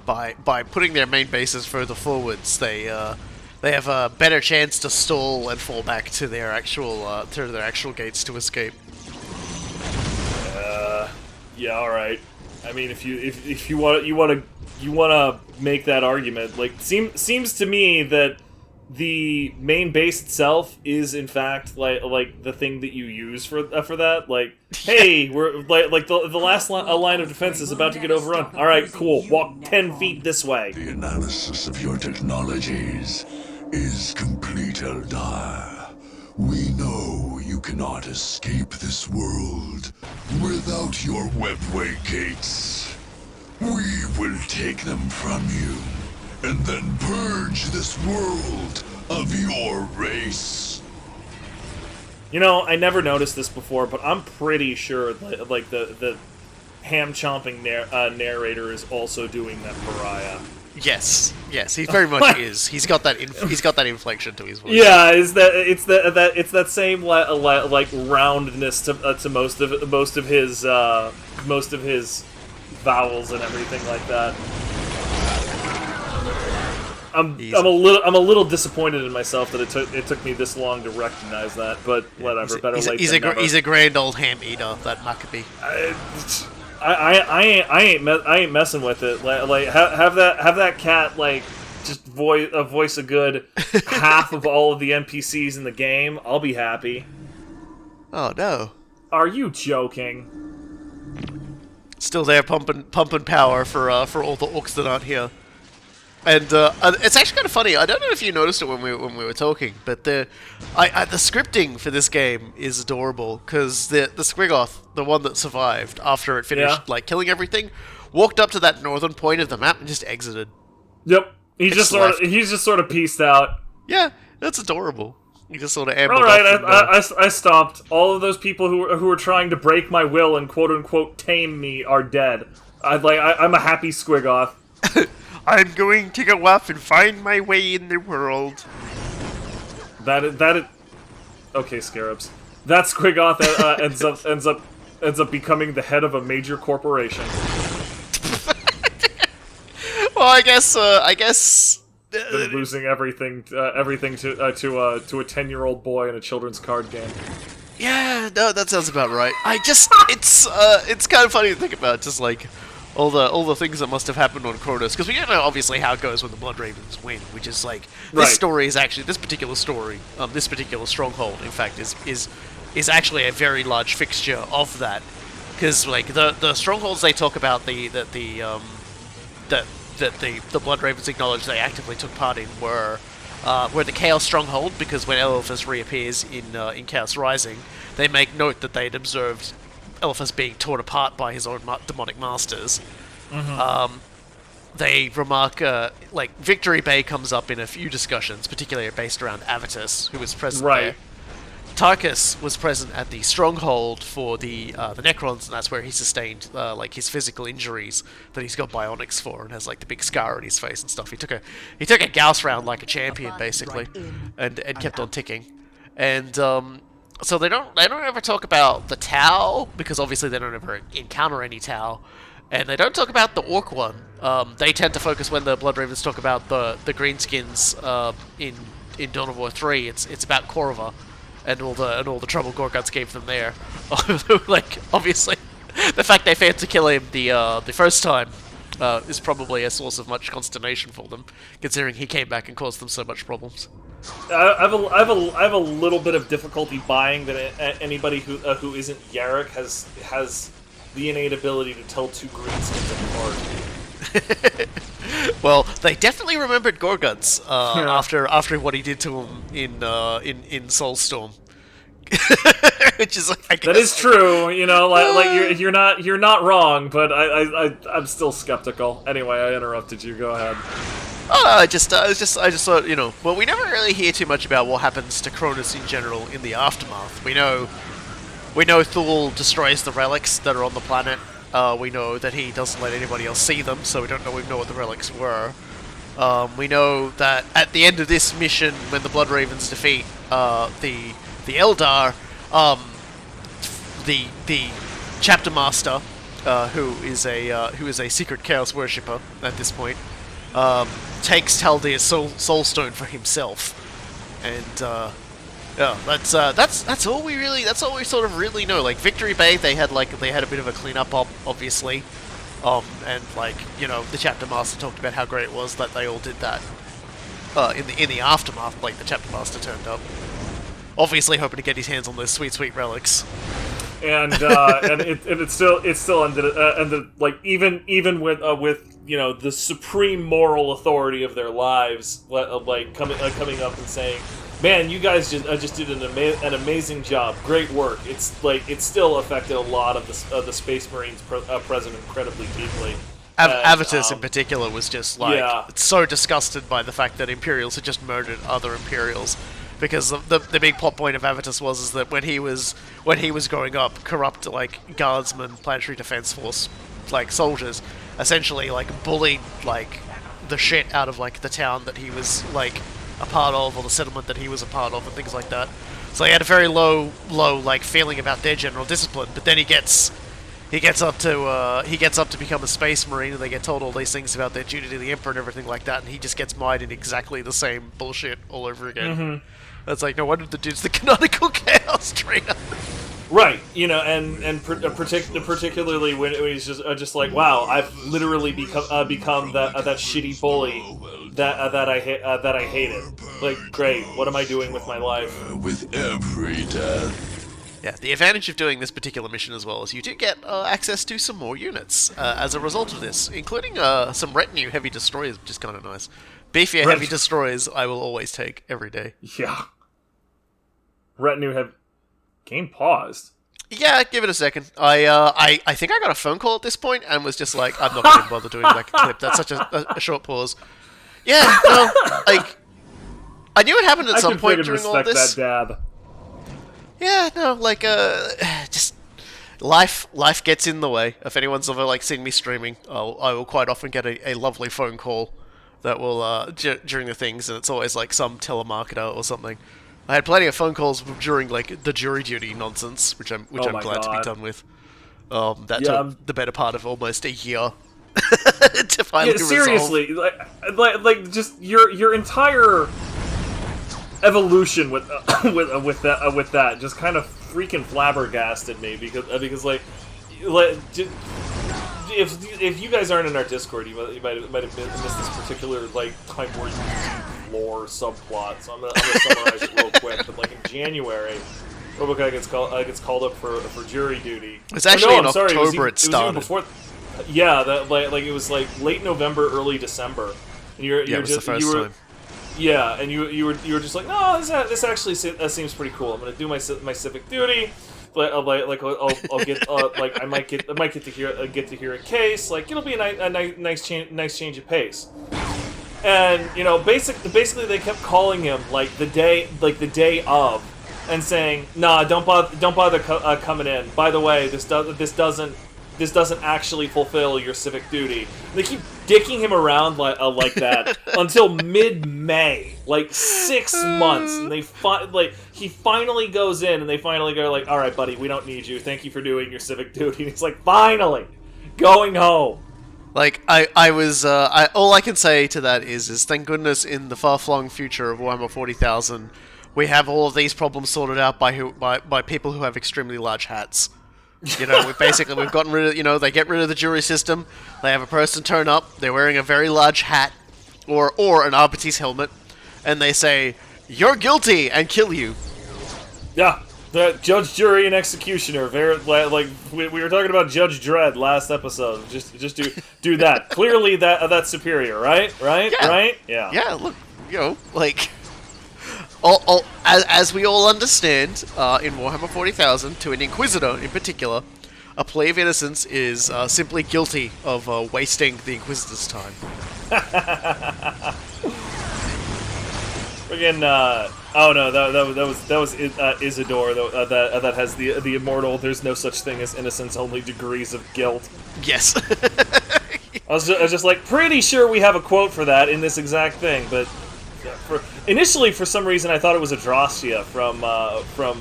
by putting their main bases further forwards, they have a better chance to stall and fall back to their actual gates to escape. Yeah, all right. I mean, if you want to make that argument, like, seems to me that the main base itself is in fact like the thing that you use for that. Like, hey, we're like the last line of defense is about to get overrun. All right, cool. Walk 10 feet this way. The analysis of your technologies is complete, Eldar. We know you cannot escape this world without your webway gates. We will take them from you, and then purge this world of your race. You know, I never noticed this before, but I'm pretty sure that, like, the ham-chomping narrator is also doing that pariah. Yes, he very much is. He's got that inflection to his voice. Yeah, it's that same like roundness to most of his vowels and everything like that. I'm a little disappointed in myself that it took me this long to recognize that, but whatever. Better late than never. He's a grand old ham eater, that Maccabee. I ain't messing with it. Like have that cat like just voice a good half of all of the NPCs in the game. I'll be happy. Oh no! Are you joking? Still there, pumping power for all the orcs that aren't here. And it's actually kind of funny. I don't know if you noticed it when we were talking, but the scripting for this game is adorable because the Squiggoth, the one that survived after it finished like killing everything, walked up to that northern point of the map and just exited. Yep, he's just sort of pieced out. Yeah, that's adorable. He just sort of all right. I stopped. All of those people who were trying to break my will and quote unquote tame me are dead. I'm a happy Squiggoth. I'm going to go off and find my way in the world. Okay, Scarabs. That Squiggoth ends up becoming the head of a major corporation. Well, I guess. They're losing everything to a 10-year-old boy in a children's card game. Yeah, no, that sounds about right. It's kind of funny to think about, just like all the things that must have happened on Kronos, because we don't know obviously how it goes when the Blood Ravens win, which is like this story is actually this particular Stronghold, in fact, is actually a very large fixture of that, because like the strongholds they talk about the Blood Ravens acknowledge they actively took part in were the Chaos Stronghold, because when Eliphas reappears in Chaos Rising, they make note that they'd observed Eliphas being torn apart by his own demonic masters. Mm-hmm. They remark, like, Victory Bay comes up in a few discussions, particularly based around Avitus, who was present there. Tarkus was present at the Stronghold for the Necrons, and that's where he sustained like his physical injuries that he's got bionics for, and has like the big scar on his face and stuff. He took a Gauss round like a champion, basically, and kept on ticking. And so they don't ever talk about the Tau, because obviously they don't ever encounter any Tau, and they don't talk about the Orc one. They tend to focus when the Blood Ravens talk about the Greenskins in Dawn of War 3. It's about Korva. And all the trouble Gorguts gave them there. Like, obviously, the fact they failed to kill him the first time is probably a source of much consternation for them, considering he came back and caused them so much problems. I have a little bit of difficulty buying that anybody who isn't Yarrick has the innate ability to tell two greenskins apart. Well, they definitely remembered Gorguts after what he did to him in Soulstorm. Which is like, I guess, that is true, you know. Like you're not wrong, but I'm still skeptical. Anyway, I interrupted you. Go ahead. Oh, I just thought, you know. Well, we never really hear too much about what happens to Cronus in general in the aftermath. We know Thule destroys the relics that are on the planet. We know that he doesn't let anybody else see them, so we don't know what the relics were. We know that at the end of this mission, when the Blood Ravens defeat the Eldar, the Chapter Master, who is a secret Chaos worshipper at this point, takes Taldeer's soul stone for himself, and yeah, that's all we sort of really know. Like Victory Bay, they had a bit of a cleanup obviously, and like, you know, the Chapter Master talked about how great it was that they all did that. In the aftermath, like the Chapter Master turned up, obviously hoping to get his hands on those sweet relics. And it still ended like even with you know, the supreme moral authority of their lives, like coming up and saying, "Man, you guys just did an amazing job. Great work." It's like it still affected a lot of the Space Marines present incredibly deeply. Avitus in particular was just like so disgusted by the fact that Imperials had just murdered other Imperials, because the big plot point of Avitus was that when he was growing up, corrupt like guardsmen, planetary defense force like soldiers, essentially like bullied like the shit out of like the town that he was like a part of, or the settlement that he was a part of, and things like that. So he had a very low like feeling about their general discipline. But then he gets up to become a Space Marine, and they get told all these things about their duty to the Emperor and everything like that, and he just gets mired in exactly the same bullshit all over again. Mm-hmm. That's like, no wonder the dude's the canonical Chaos Trainer. Right, you know, and particularly when he's just like, wow, I've literally become that shitty bully that I hated. Like, great, what am I doing with my life? With every death, Yeah, the advantage of doing this particular mission as well is you do get access to some more units as a result of this, including some retinue heavy destroyers, which is kind of nice. Beefier heavy destroyers I will always take every day. Yeah. Retinue have... Game paused. Yeah, give it a second. I think I got a phone call at this point and was just like, I'm not going to bother doing like a clip. That's such a short pause. Yeah, no, like, I knew it happened at some point during all this. That dab. Yeah, no, like, just life gets in the way. If anyone's ever like seen me streaming, I will quite often get a lovely phone call that will during the things, and it's always like some telemarketer or something. I had plenty of phone calls during like the jury duty nonsense, which I'm glad to be done with. That took the better part of almost a year to finally resolve. Seriously, like just your entire evolution with that just kind of freaking flabbergasted me because like if you guys aren't in our Discord, you might have missed this particular like time where you do lore subplot. So I'm gonna summarize it real quick. But like in January, Robokai gets called up for jury duty. It's actually in October. It started. It was even before. Yeah, that like it was like late November, early December. And you're it was just, the first time. Yeah, and you were just like, no, this actually seems pretty cool. I'm gonna do my civic duty. But I'll get like I might get to hear a case. Like it'll be a nice change of pace. And you know, basically they kept calling him like the day of, and saying, nah, don't bother coming in. By the way, this doesn't actually fulfill your civic duty. And they keep dicking him around like that until mid-May, like 6 months. And he finally goes in, and they finally go like, all right, buddy, we don't need you. Thank you for doing your civic duty. And he's like, finally, going home. Like all I can say to that is thank goodness in the far-flung future of Warhammer 40,000, we have all of these problems sorted out by people who have extremely large hats. You know, we've gotten rid of, you know, they get rid of the jury system, they have a person turn up, they're wearing a very large hat, or an Arbites helmet, and they say, you're guilty, and kill you. Yeah, the judge, jury, and executioner, very, like, we were talking about Judge Dredd last episode, just do that. Clearly that's superior, right? Yeah. Right? Yeah. Yeah, look, you know, like... As we all understand, in Warhammer 40,000, to an Inquisitor in particular, a plea of innocence is simply guilty of wasting the Inquisitor's time. Friggin', oh no, that was Isidore that has the immortal. There's no such thing as innocence, only degrees of guilt. Yes. I was just like pretty sure we have a quote for that in this exact thing, but. Initially, for some reason, I thought it was Adrastia from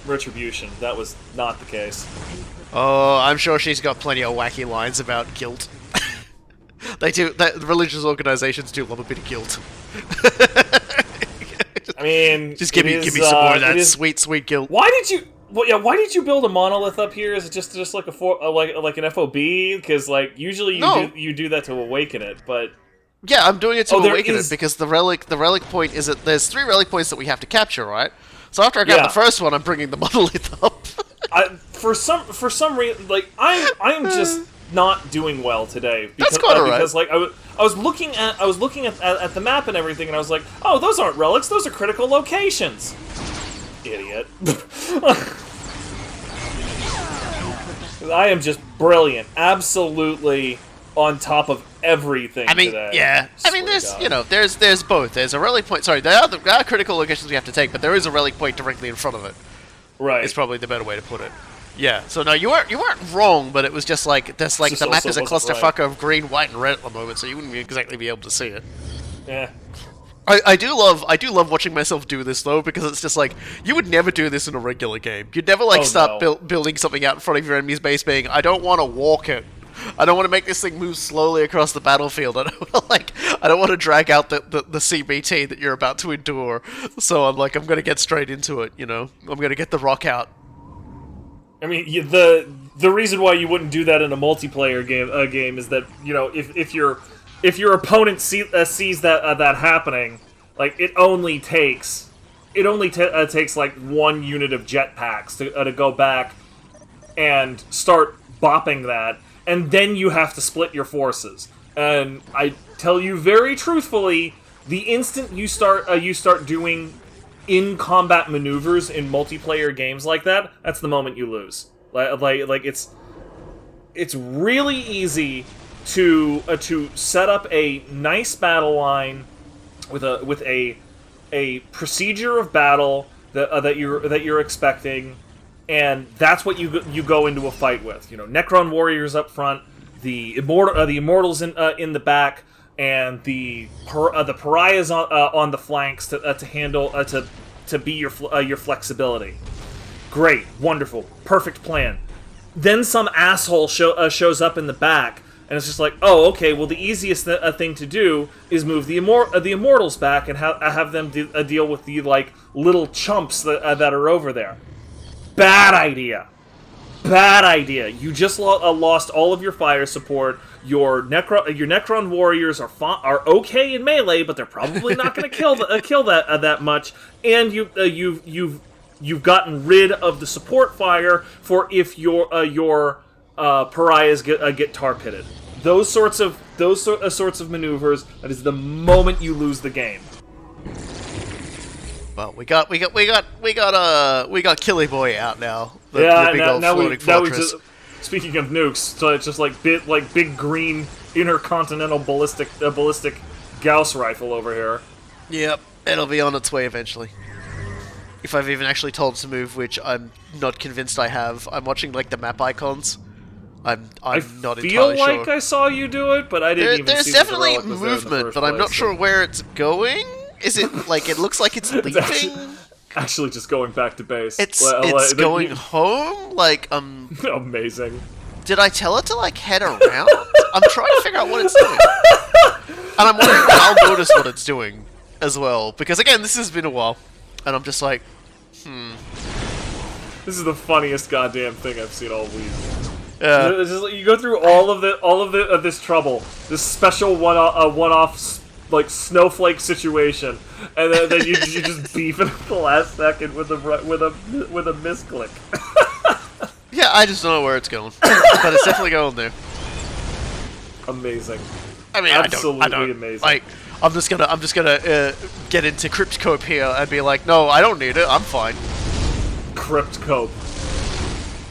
Retribution. That was not the case. Oh, I'm sure she's got plenty of wacky lines about guilt. Religious organizations do love a bit of guilt. I mean, just give me some more of that sweet guilt. Why did you build a monolith up here? Is it just like like an FOB? Because like usually you do that to awaken it, but. Yeah, I'm doing it to awaken it because the relic point is that there's 3 relic points that we have to capture, right? So after I grab the first one, I'm bringing the monolith up. For some reason, like I'm just not doing well today. Because, that's quite alright. Because like I was looking at the map and everything, and I was like, oh, those aren't relics; those are critical locations. Idiot. I am just brilliant, absolutely on top of everything today. Yeah. I mean, there's both. There's a relic point. Sorry, there are critical locations we have to take, but there is a relic point directly in front of it. Right. It's probably the better way to put it. Yeah. So no, you weren't wrong, but it was just like the map is a clusterfuck of green, white, and red at the moment, so you wouldn't exactly be able to see it. Yeah. I do love watching myself do this though, because it's just like you would never do this in a regular game. You'd never building something out in front of your enemy's base, being I don't want to walk it. I don't want to make this thing move slowly across the battlefield. I don't want to drag out the CBT that you're about to endure. So I'm going to get straight into it. You know, I'm going to get the rock out. I mean, the reason why you wouldn't do that in a multiplayer game is that, you know, if your opponent sees that happening, like it only takes it only takes like 1 unit of jetpacks to go back and start bopping that, and then you have to split your forces. And I tell you very truthfully, the instant you start doing in-combat maneuvers in multiplayer games like that, that's the moment you lose. Like it's really easy to set up a nice battle line with a procedure of battle that you're expecting, and that's what you go into a fight with. You know, Necron warriors up front, the immortals in the back, and the pariahs on the flanks to handle to be your flexibility. Great, wonderful, perfect plan. Then some asshole shows up in the back, and it's just like, oh, okay. Well, the easiest thing to do is move the immortals back and have them deal with the like little chumps that are over there. Bad idea. Bad idea. You just lost all of your fire support. Your Necron warriors are okay in melee, but they're probably not going to kill that much. And you've gotten rid of the support fire for if your pariahs get tar pitted. Those sorts of maneuvers. That is the moment you lose the game. Well, we got Killy Boy out now. The big old floating fortress. Speaking of nukes, so it's just like big green intercontinental ballistic Gauss rifle over here. Yep, it'll be on its way eventually. If I've even actually told it to move, which I'm not convinced I have. I'm watching like the map icons. I'm not entirely sure. I feel like I saw you do it, but I didn't even there's see definitely the movement, but I'm not sure where it's going. Is it like it looks like it's leaving? Actually, just going back to base. It's going home. Like amazing. Did I tell it to like head around? I'm trying to figure out what it's doing, and I'm wondering when I'll notice what it's doing as well. Because again, this has been a while, and I'm just like, This is the funniest goddamn thing I've seen all week. Yeah. It's just, you go through all of this trouble, this special one-off like snowflake situation, and then you just beef it at the last second with a misclick. Yeah, I just don't know where it's going, but it's definitely going there. Amazing. I mean, absolutely I don't, amazing. Like, I'm just gonna get into Crypt Cope here and be like, no, I don't need it. I'm fine. Crypt Cope.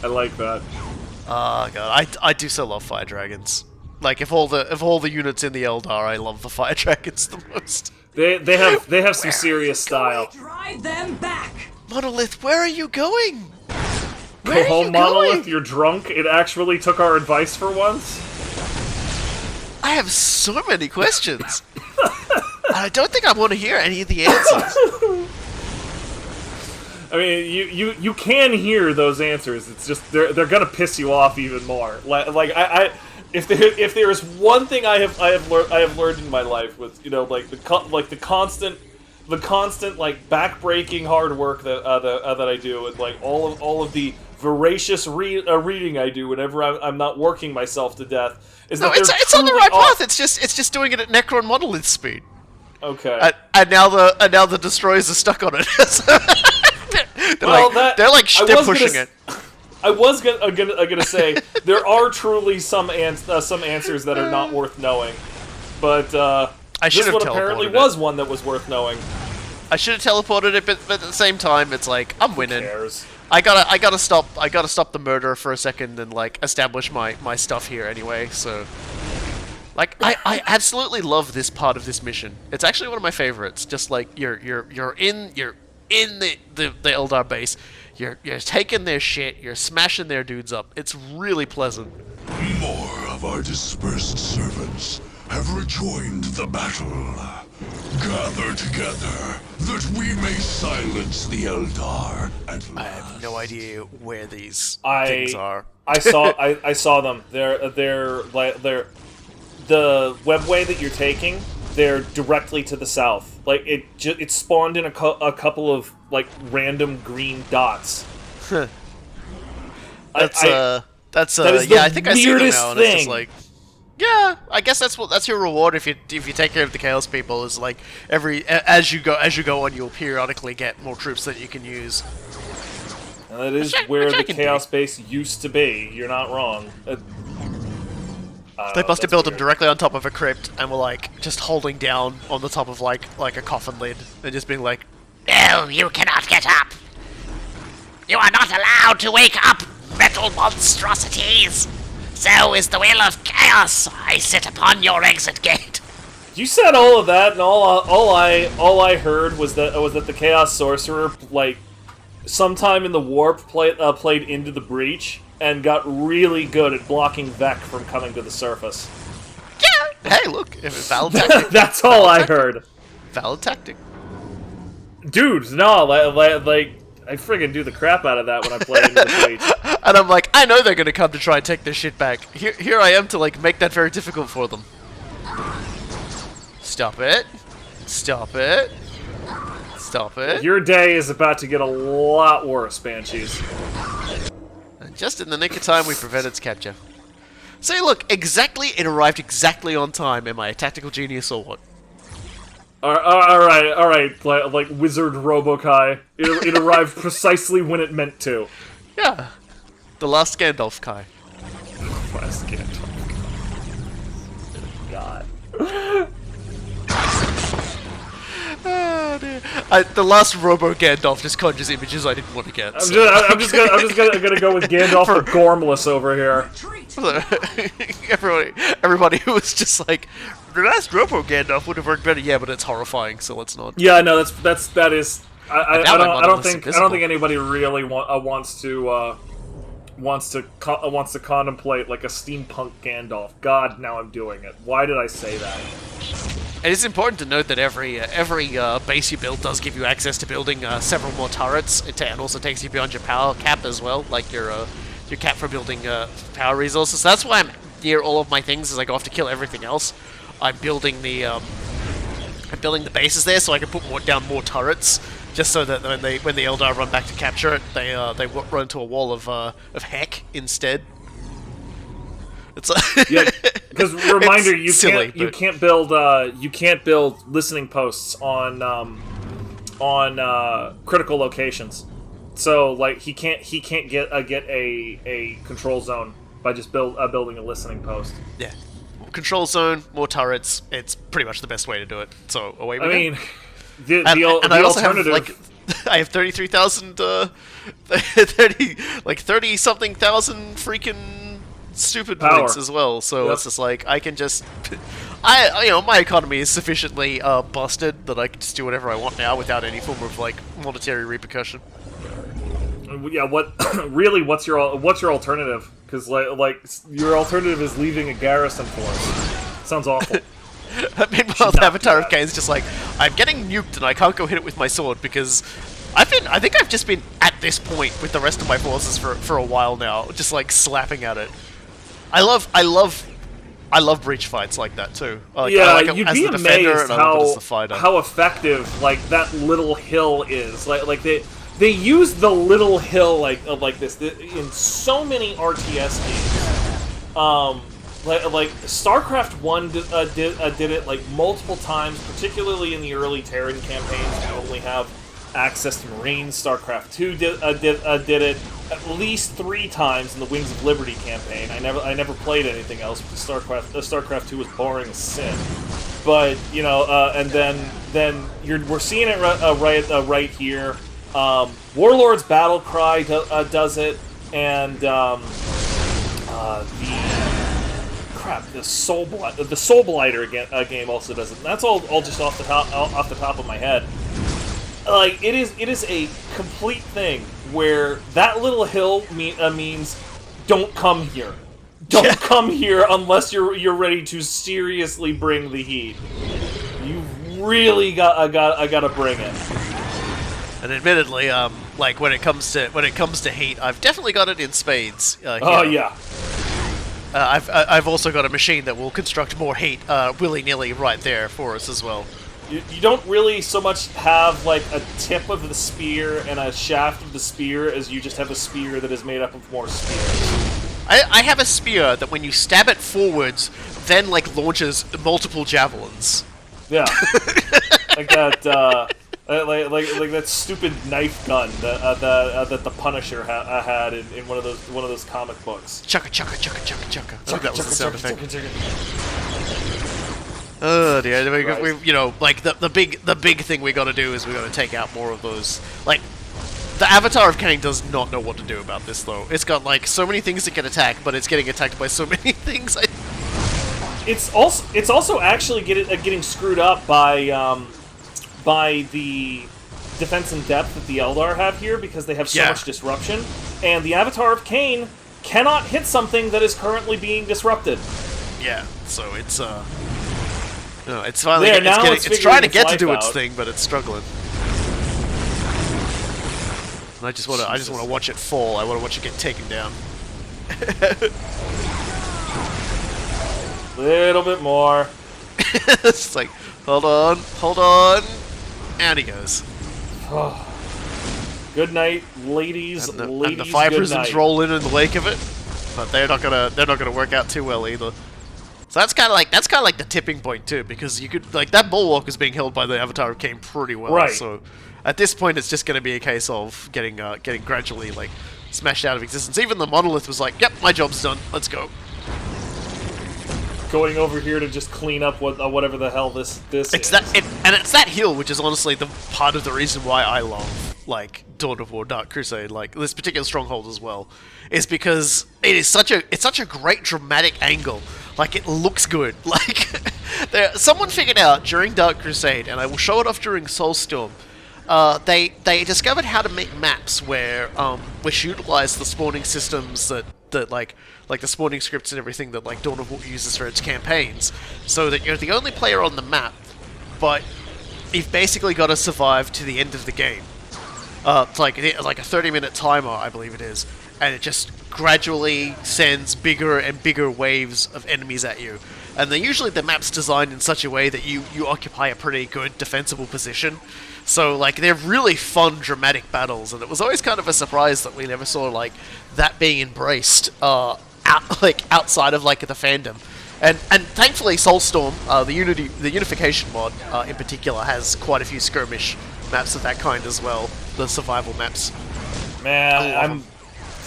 I like that. God, I do so love fire dragons. Like, of all the units in the Eldar, I love the fire dragons the most. They have some serious style. Drive them back. Monolith, where are you going? Go home, Monolith. You're drunk. It actually took our advice for once. I have so many questions. And I don't think I want to hear any of the answers. I mean, you can hear those answers. It's just they're gonna piss you off even more. If there is one thing I have learned in my life with the constant like backbreaking hard work that I do, and like all of the voracious reading I do whenever I'm not working myself to death is that it's on the right path. It's just doing it at Necron Monolith speed. Okay. And now the destroyers are stuck on it. they're pushing it. I was gonna say there are truly some answers that are not worth knowing, but this one apparently was one that was worth knowing. I should have teleported it, but at the same time, it's like I'm winning. Who cares? I gotta stop the murder for a second and like establish my stuff here anyway. So, like, I absolutely love this part of this mission. It's actually one of my favorites. Just like you're in the Eldar base. You're taking their shit, you're smashing their dudes up. It's really pleasant. More of our dispersed servants have rejoined the battle. Gather together, that we may silence the Eldar at last. I have no idea where these things are. I saw them. They're the webway that you're taking. They're directly to the south. Like it spawned in a couple of like random green dots. That is the I think I see them now, and it's just like, Yeah, I guess that's your reward if you take care of the Chaos people. Is like as you go on, you'll periodically get more troops that you can use. And that is where the Chaos base used to be. You're not wrong. They must have built them directly on top of a crypt and were like just holding down on the top of like a coffin lid and just being like, No, you cannot get up. You are not allowed to wake up, metal monstrosities. So is the will of chaos. I sit upon your exit gate. You said all of that, and all I heard was that the Chaos Sorcerer, like, sometime in the warp played into the breach and got really good at blocking Vec from coming to the surface. hey, look, if it's valid tactic. That's all I heard. Valid tactic. Dude, no, like I friggin' do the crap out of that when I play into the breach. And I'm like, I know they're gonna come to try and take this shit back. Here I am to like make that very difficult for them. Stop it. Stop it. Stop it. Your day is about to get a lot worse, Banshees. And just in the nick of time, we prevent its capture. See, look, it arrived exactly on time. Am I a tactical genius or what? Alright, like Wizard Robokai. It arrived precisely when it meant to. Yeah. The last Gandalf Kai. Last Gandalf. God. Oh, dear. The last Robo Gandalf just conjures images I didn't want to get. I'm just gonna go with Gandalf the Gormless over here. everybody who was just like, the last Robo Gandalf would have worked better. Yeah, but it's horrifying, so let's not. Yeah, no, that is. I don't think invisible. anybody really wants to contemplate like a steampunk Gandalf. God, now I'm doing it. Why did I say that? It is important to note that every base you build does give you access to building several more turrets. And also takes you beyond your power cap as well, like your cap for building power resources. So that's why I'm near all of my things, as I go off to kill everything else. I'm building the bases there so I can put down more turrets, just so that when the Eldar run back to capture it, they run into a wall of heck instead. It's yeah, because reminder, you can't build listening posts on critical locations. So like he can't get a control zone by just building a listening post. Yeah. Control zone, more turrets. It's pretty much the best way to do it. So away we go. I mean, the I also alternative. have I have 33,000, 30 something thousand freaking stupid power points as well. So Yep. it's just like I can just, my economy is sufficiently busted that I can just do whatever I want now without any form of like monetary repercussion. Yeah, what's your alternative? Because like your alternative is leaving a garrison force. Sounds awful. Meanwhile, the Avatar of Kane's just like, I'm getting nuked and I can't go hit it with my sword because I think I've just been at this point with the rest of my forces for a while now, just like slapping at it. I love breach fights like that too. You'd be amazed how how effective like that little hill is. Like they use the little hill like this in so many RTS games. Like StarCraft 1 did it like multiple times, particularly in the early Terran campaigns. You only have access to Marines. StarCraft 2 did it at least 3 times in the Wings of Liberty campaign. I never played anything else because StarCraft 2 was boring as sin. But and then we're seeing it right here. Warlord's Battle Cry does it, and the Soul Blighter game also does it. And that's all just off the top of my head. Like it is a complete thing where that little hill means don't come here. Don't come here unless you're ready to seriously bring the heat. You really gotta bring it. And admittedly, like when it comes to heat, I've definitely got it in spades. Oh yeah. I've also got a machine that will construct more heat willy-nilly right there for us as well. You don't really so much have like a tip of the spear and a shaft of the spear as you just have a spear that is made up of more spears. I have a spear that when you stab it forwards, then like launches multiple javelins. Yeah, like that, like that stupid knife gun that the Punisher had in one of those comic books. Chugga chugga chugga chugga chugga. I think that was the sound effect. Oh dear, we, you know, like the big thing we got to do is we got to take out more of those. Like, the Avatar of Cain does not know what to do about this though. It's got like so many things it can attack, but it's getting attacked by so many things. It's also actually getting screwed up by the defense in depth that the Eldar have here, because they have so much disruption, and the Avatar of Cain cannot hit something that is currently being disrupted. Yeah, so it's no, it's finally it's trying to get to do its thing, but it's struggling. And I just want to watch it fall. I want to watch it get taken down. Little bit more. It's like, hold on. And he goes. Good night, ladies. And the ladies, fire good prisms night. roll in the wake of it, but they're not gonna work out too well either. So that's kind of like the tipping point too, because you could like that bulwark is being held by the Avatar of Cain pretty well. Right. So at this point, it's just going to be a case of getting gradually like smashed out of existence. Even the Monolith was like, "Yep, my job's done. Let's go." Going over here to just clean up whatever the hell this is. It's that hill, which is honestly the part of the reason why I love like Dawn of War, Dark Crusade, like this particular Stronghold as well, is because it's such a great dramatic angle. Like, it looks good. Like, someone figured out during Dark Crusade, and I will show it off during Soulstorm, they discovered how to make maps which utilize the spawning systems that like the spawning scripts and everything that like Dawn of War uses for its campaigns, so that you're the only player on the map, but you've basically got to survive to the end of the game. It's like a 30-minute timer, I believe it is, and it just gradually sends bigger and bigger waves of enemies at you. And then usually the map's designed in such a way that you occupy a pretty good defensible position. So like they're really fun, dramatic battles, and it was always kind of a surprise that we never saw like that being embraced outside of like the fandom. And thankfully Soulstorm, the unification mod in particular, has quite a few skirmish maps of that kind as well. The survival maps. Man,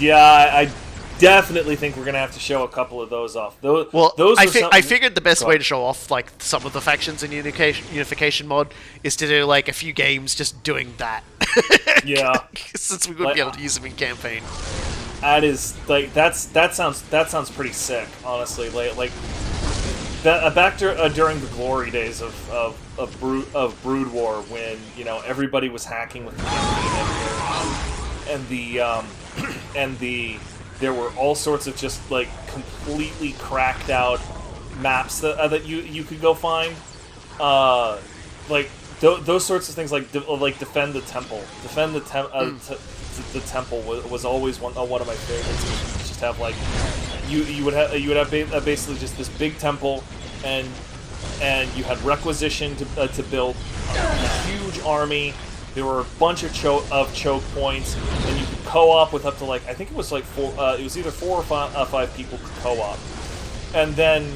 I definitely think we're gonna have to show a couple of those off. I figured the best way to show off like some of the factions in unification mod is to do like a few games just doing that. Yeah, since we wouldn't be able to use them in campaign. That is like that sounds pretty sick, honestly. Like that back during the glory days of Brood War, when everybody was hacking with the campaign and there were all sorts of just like completely cracked out maps that you could go find, like those sorts of things, like defend the temple. The temple was always one of my favorites. Just have like you would have basically just this big temple, and you had requisition to build a huge army. There were a bunch of choke points, and you could co-op with up to like, I think it was like it was either 4 or 5 people could co-op, and then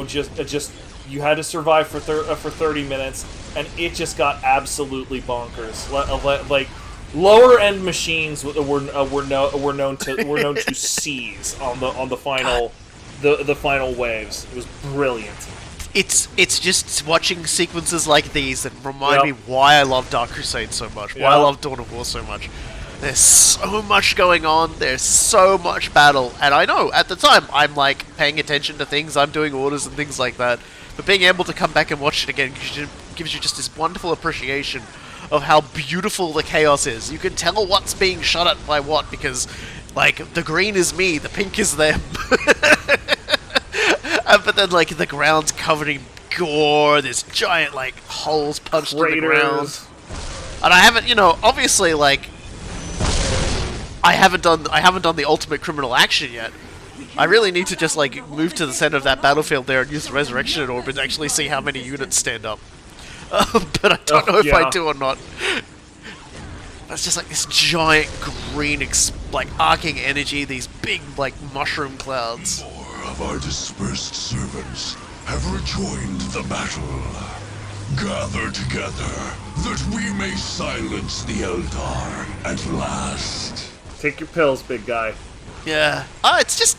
just you had to survive for 30 minutes, and it just got absolutely bonkers. Like lower end machines were known to seize on the final waves. It was brilliant. It's just watching sequences like these that remind me why I love Dark Crusade so much, why I love Dawn of War so much. There's so much going on, there's so much battle, and I know, at the time, I'm like paying attention to things, I'm doing orders and things like that, but being able to come back and watch it again gives you just this wonderful appreciation of how beautiful the chaos is. You can tell what's being shot at by what, because, like, the green is me, the pink is them. But then, like, the ground's covered in gore, there's giant, like, holes punched in the ground. And I haven't, obviously, like, I haven't done the ultimate criminal action yet. I really need to just, like, move to the center of that battlefield there and use the Resurrection Orb and actually see how many units stand up. But I don't know if I do or not. It's just like this giant green, like, arcing energy, these big, like, mushroom clouds. More of our dispersed servants have rejoined the battle. Gather together, that we may silence the Eldar at last. Take your pills, big guy. Yeah. It's just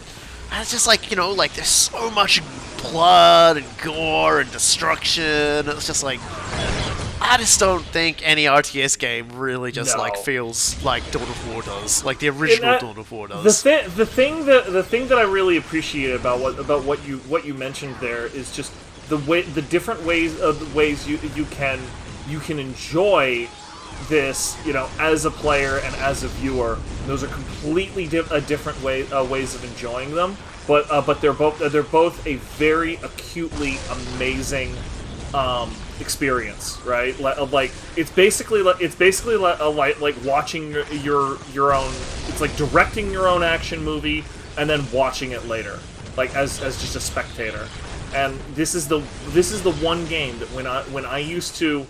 like, like there's so much blood and gore and destruction. It's just like, I just don't think any RTS game really just like feels like Dawn of War does, like the original Dawn of War does. The thing that I really appreciate about what you mentioned there is just the different ways you can enjoy this, as a player and as a viewer. Those are completely different ways of enjoying them, but they're both a very acutely amazing experience, right? Like it's basically like watching your own. It's like directing your own action movie and then watching it later, like as just a spectator. And this is the one game that when I used to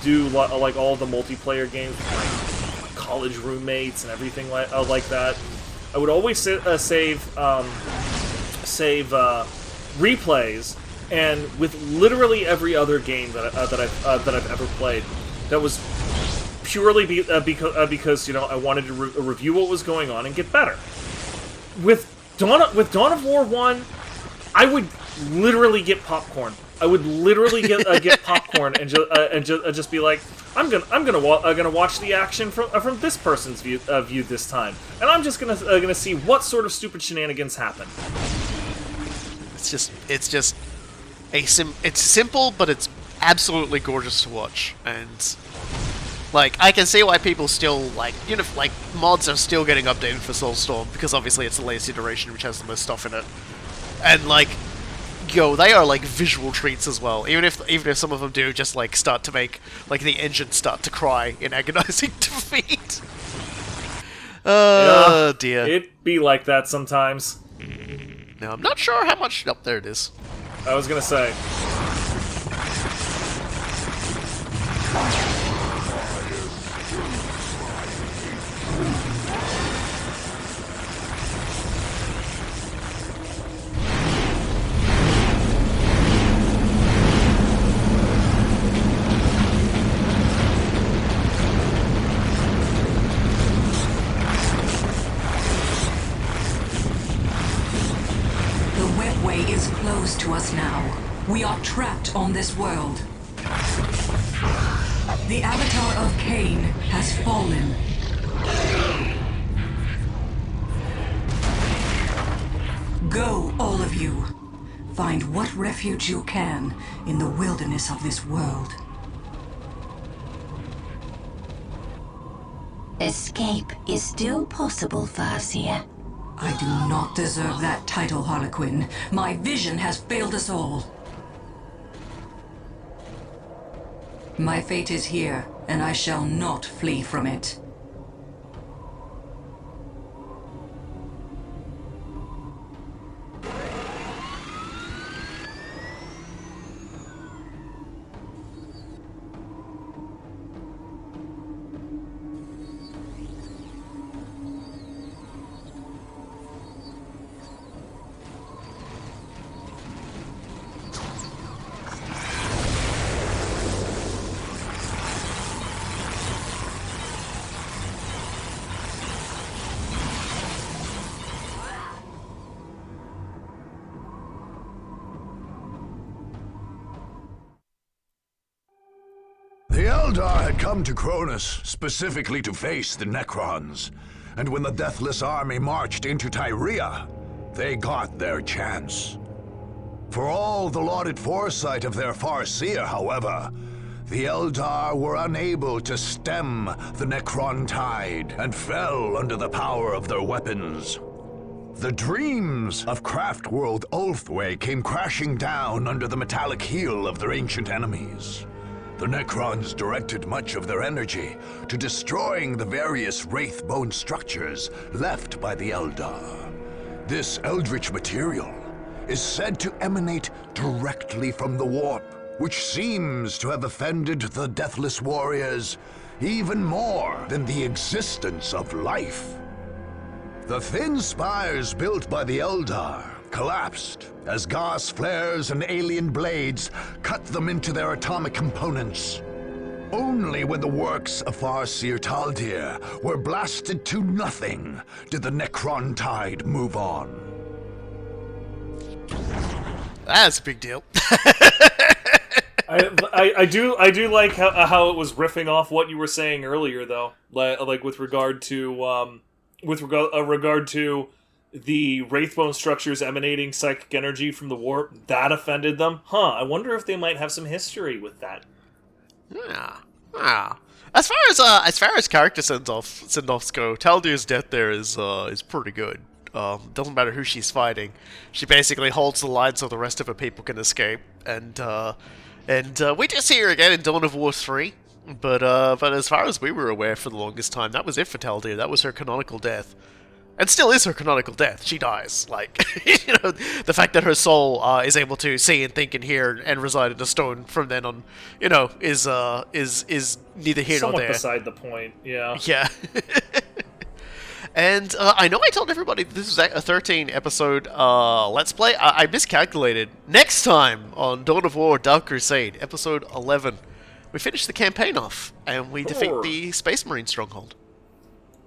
do like all the multiplayer games with my college roommates and everything like that, I would always save replays. And with literally every other game that I've ever played, that was purely because I wanted to review what was going on and get better. With Dawn of War 1, I would literally get popcorn. I would literally get popcorn and just be like, I'm gonna watch the action from this person's view this time, and I'm just gonna see what sort of stupid shenanigans happen. It's just. It's simple, but it's absolutely gorgeous to watch, and like I can see why people still like mods are still getting updated for Soulstorm, because obviously it's the latest iteration which has the most stuff in it, and like they are like visual treats as well. Even if some of them do just like start to make like the engine start to cry in agonizing defeat. Oh dear, it be like that sometimes. Now I'm not sure how much. Up there it is. I was gonna say. To us now. We are trapped on this world. The avatar of Cain has fallen. Go, all of you. Find what refuge you can in the wilderness of this world. Escape is still possible, Farseer. I do not deserve that title, Harlequin. My vision has failed us all. My fate is here, and I shall not flee from it. The Eldar had come to Cronus specifically to face the Necrons, and when the Deathless Army marched into Tyria, they got their chance. For all the lauded foresight of their Farseer, however, the Eldar were unable to stem the Necron tide and fell under the power of their weapons. The dreams of Craftworld Ulthway came crashing down under the metallic heel of their ancient enemies. The Necrons directed much of their energy to destroying the various Wraithbone structures left by the Eldar. This eldritch material is said to emanate directly from the warp, which seems to have offended the Deathless Warriors even more than the existence of life. The thin spires built by the Eldar collapsed as gas flares and alien blades cut them into their atomic components. Only when the works of Farseer Taldeer were blasted to nothing did the Necron tide move on. That's a big deal. I do like how it was riffing off what you were saying earlier, though, like with regard to the Wraithbone structures emanating psychic energy from the warp. That offended them, huh? I wonder if they might have some history with that. Yeah. As far as character send-offs go, Taldeer's death there is pretty good. Doesn't matter who she's fighting, she basically holds the line so the rest of her people can escape. And we do see her again in Dawn of War 3, but as far as we were aware for the longest time, that was it for Taldeer. That was her canonical death. And still is her canonical death. She dies. Like, you know, the fact that her soul is able to see and think and hear and reside in a stone from then on, you know, is neither here nor Somewhat there. beside the point, yeah. Yeah. And I know I told everybody this was a 13-episode Let's Play. I miscalculated. Next time on Dawn of War Dark Crusade, episode 11, we finish the campaign off, and we defeat the Space Marine Stronghold.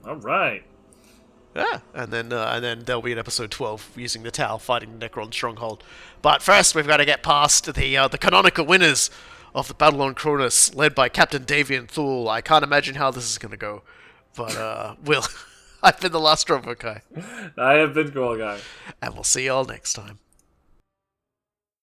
All right. Yeah, and then there'll be an episode 12 using the Tau fighting the Necron Stronghold. But first, we've got to get past the canonical winners of the Battle on Cronus, led by Captain Davian Thule. I can't imagine how this is going to go, but I've been the last Stronghold guy. I have been Cool Guy. And we'll see y'all next time.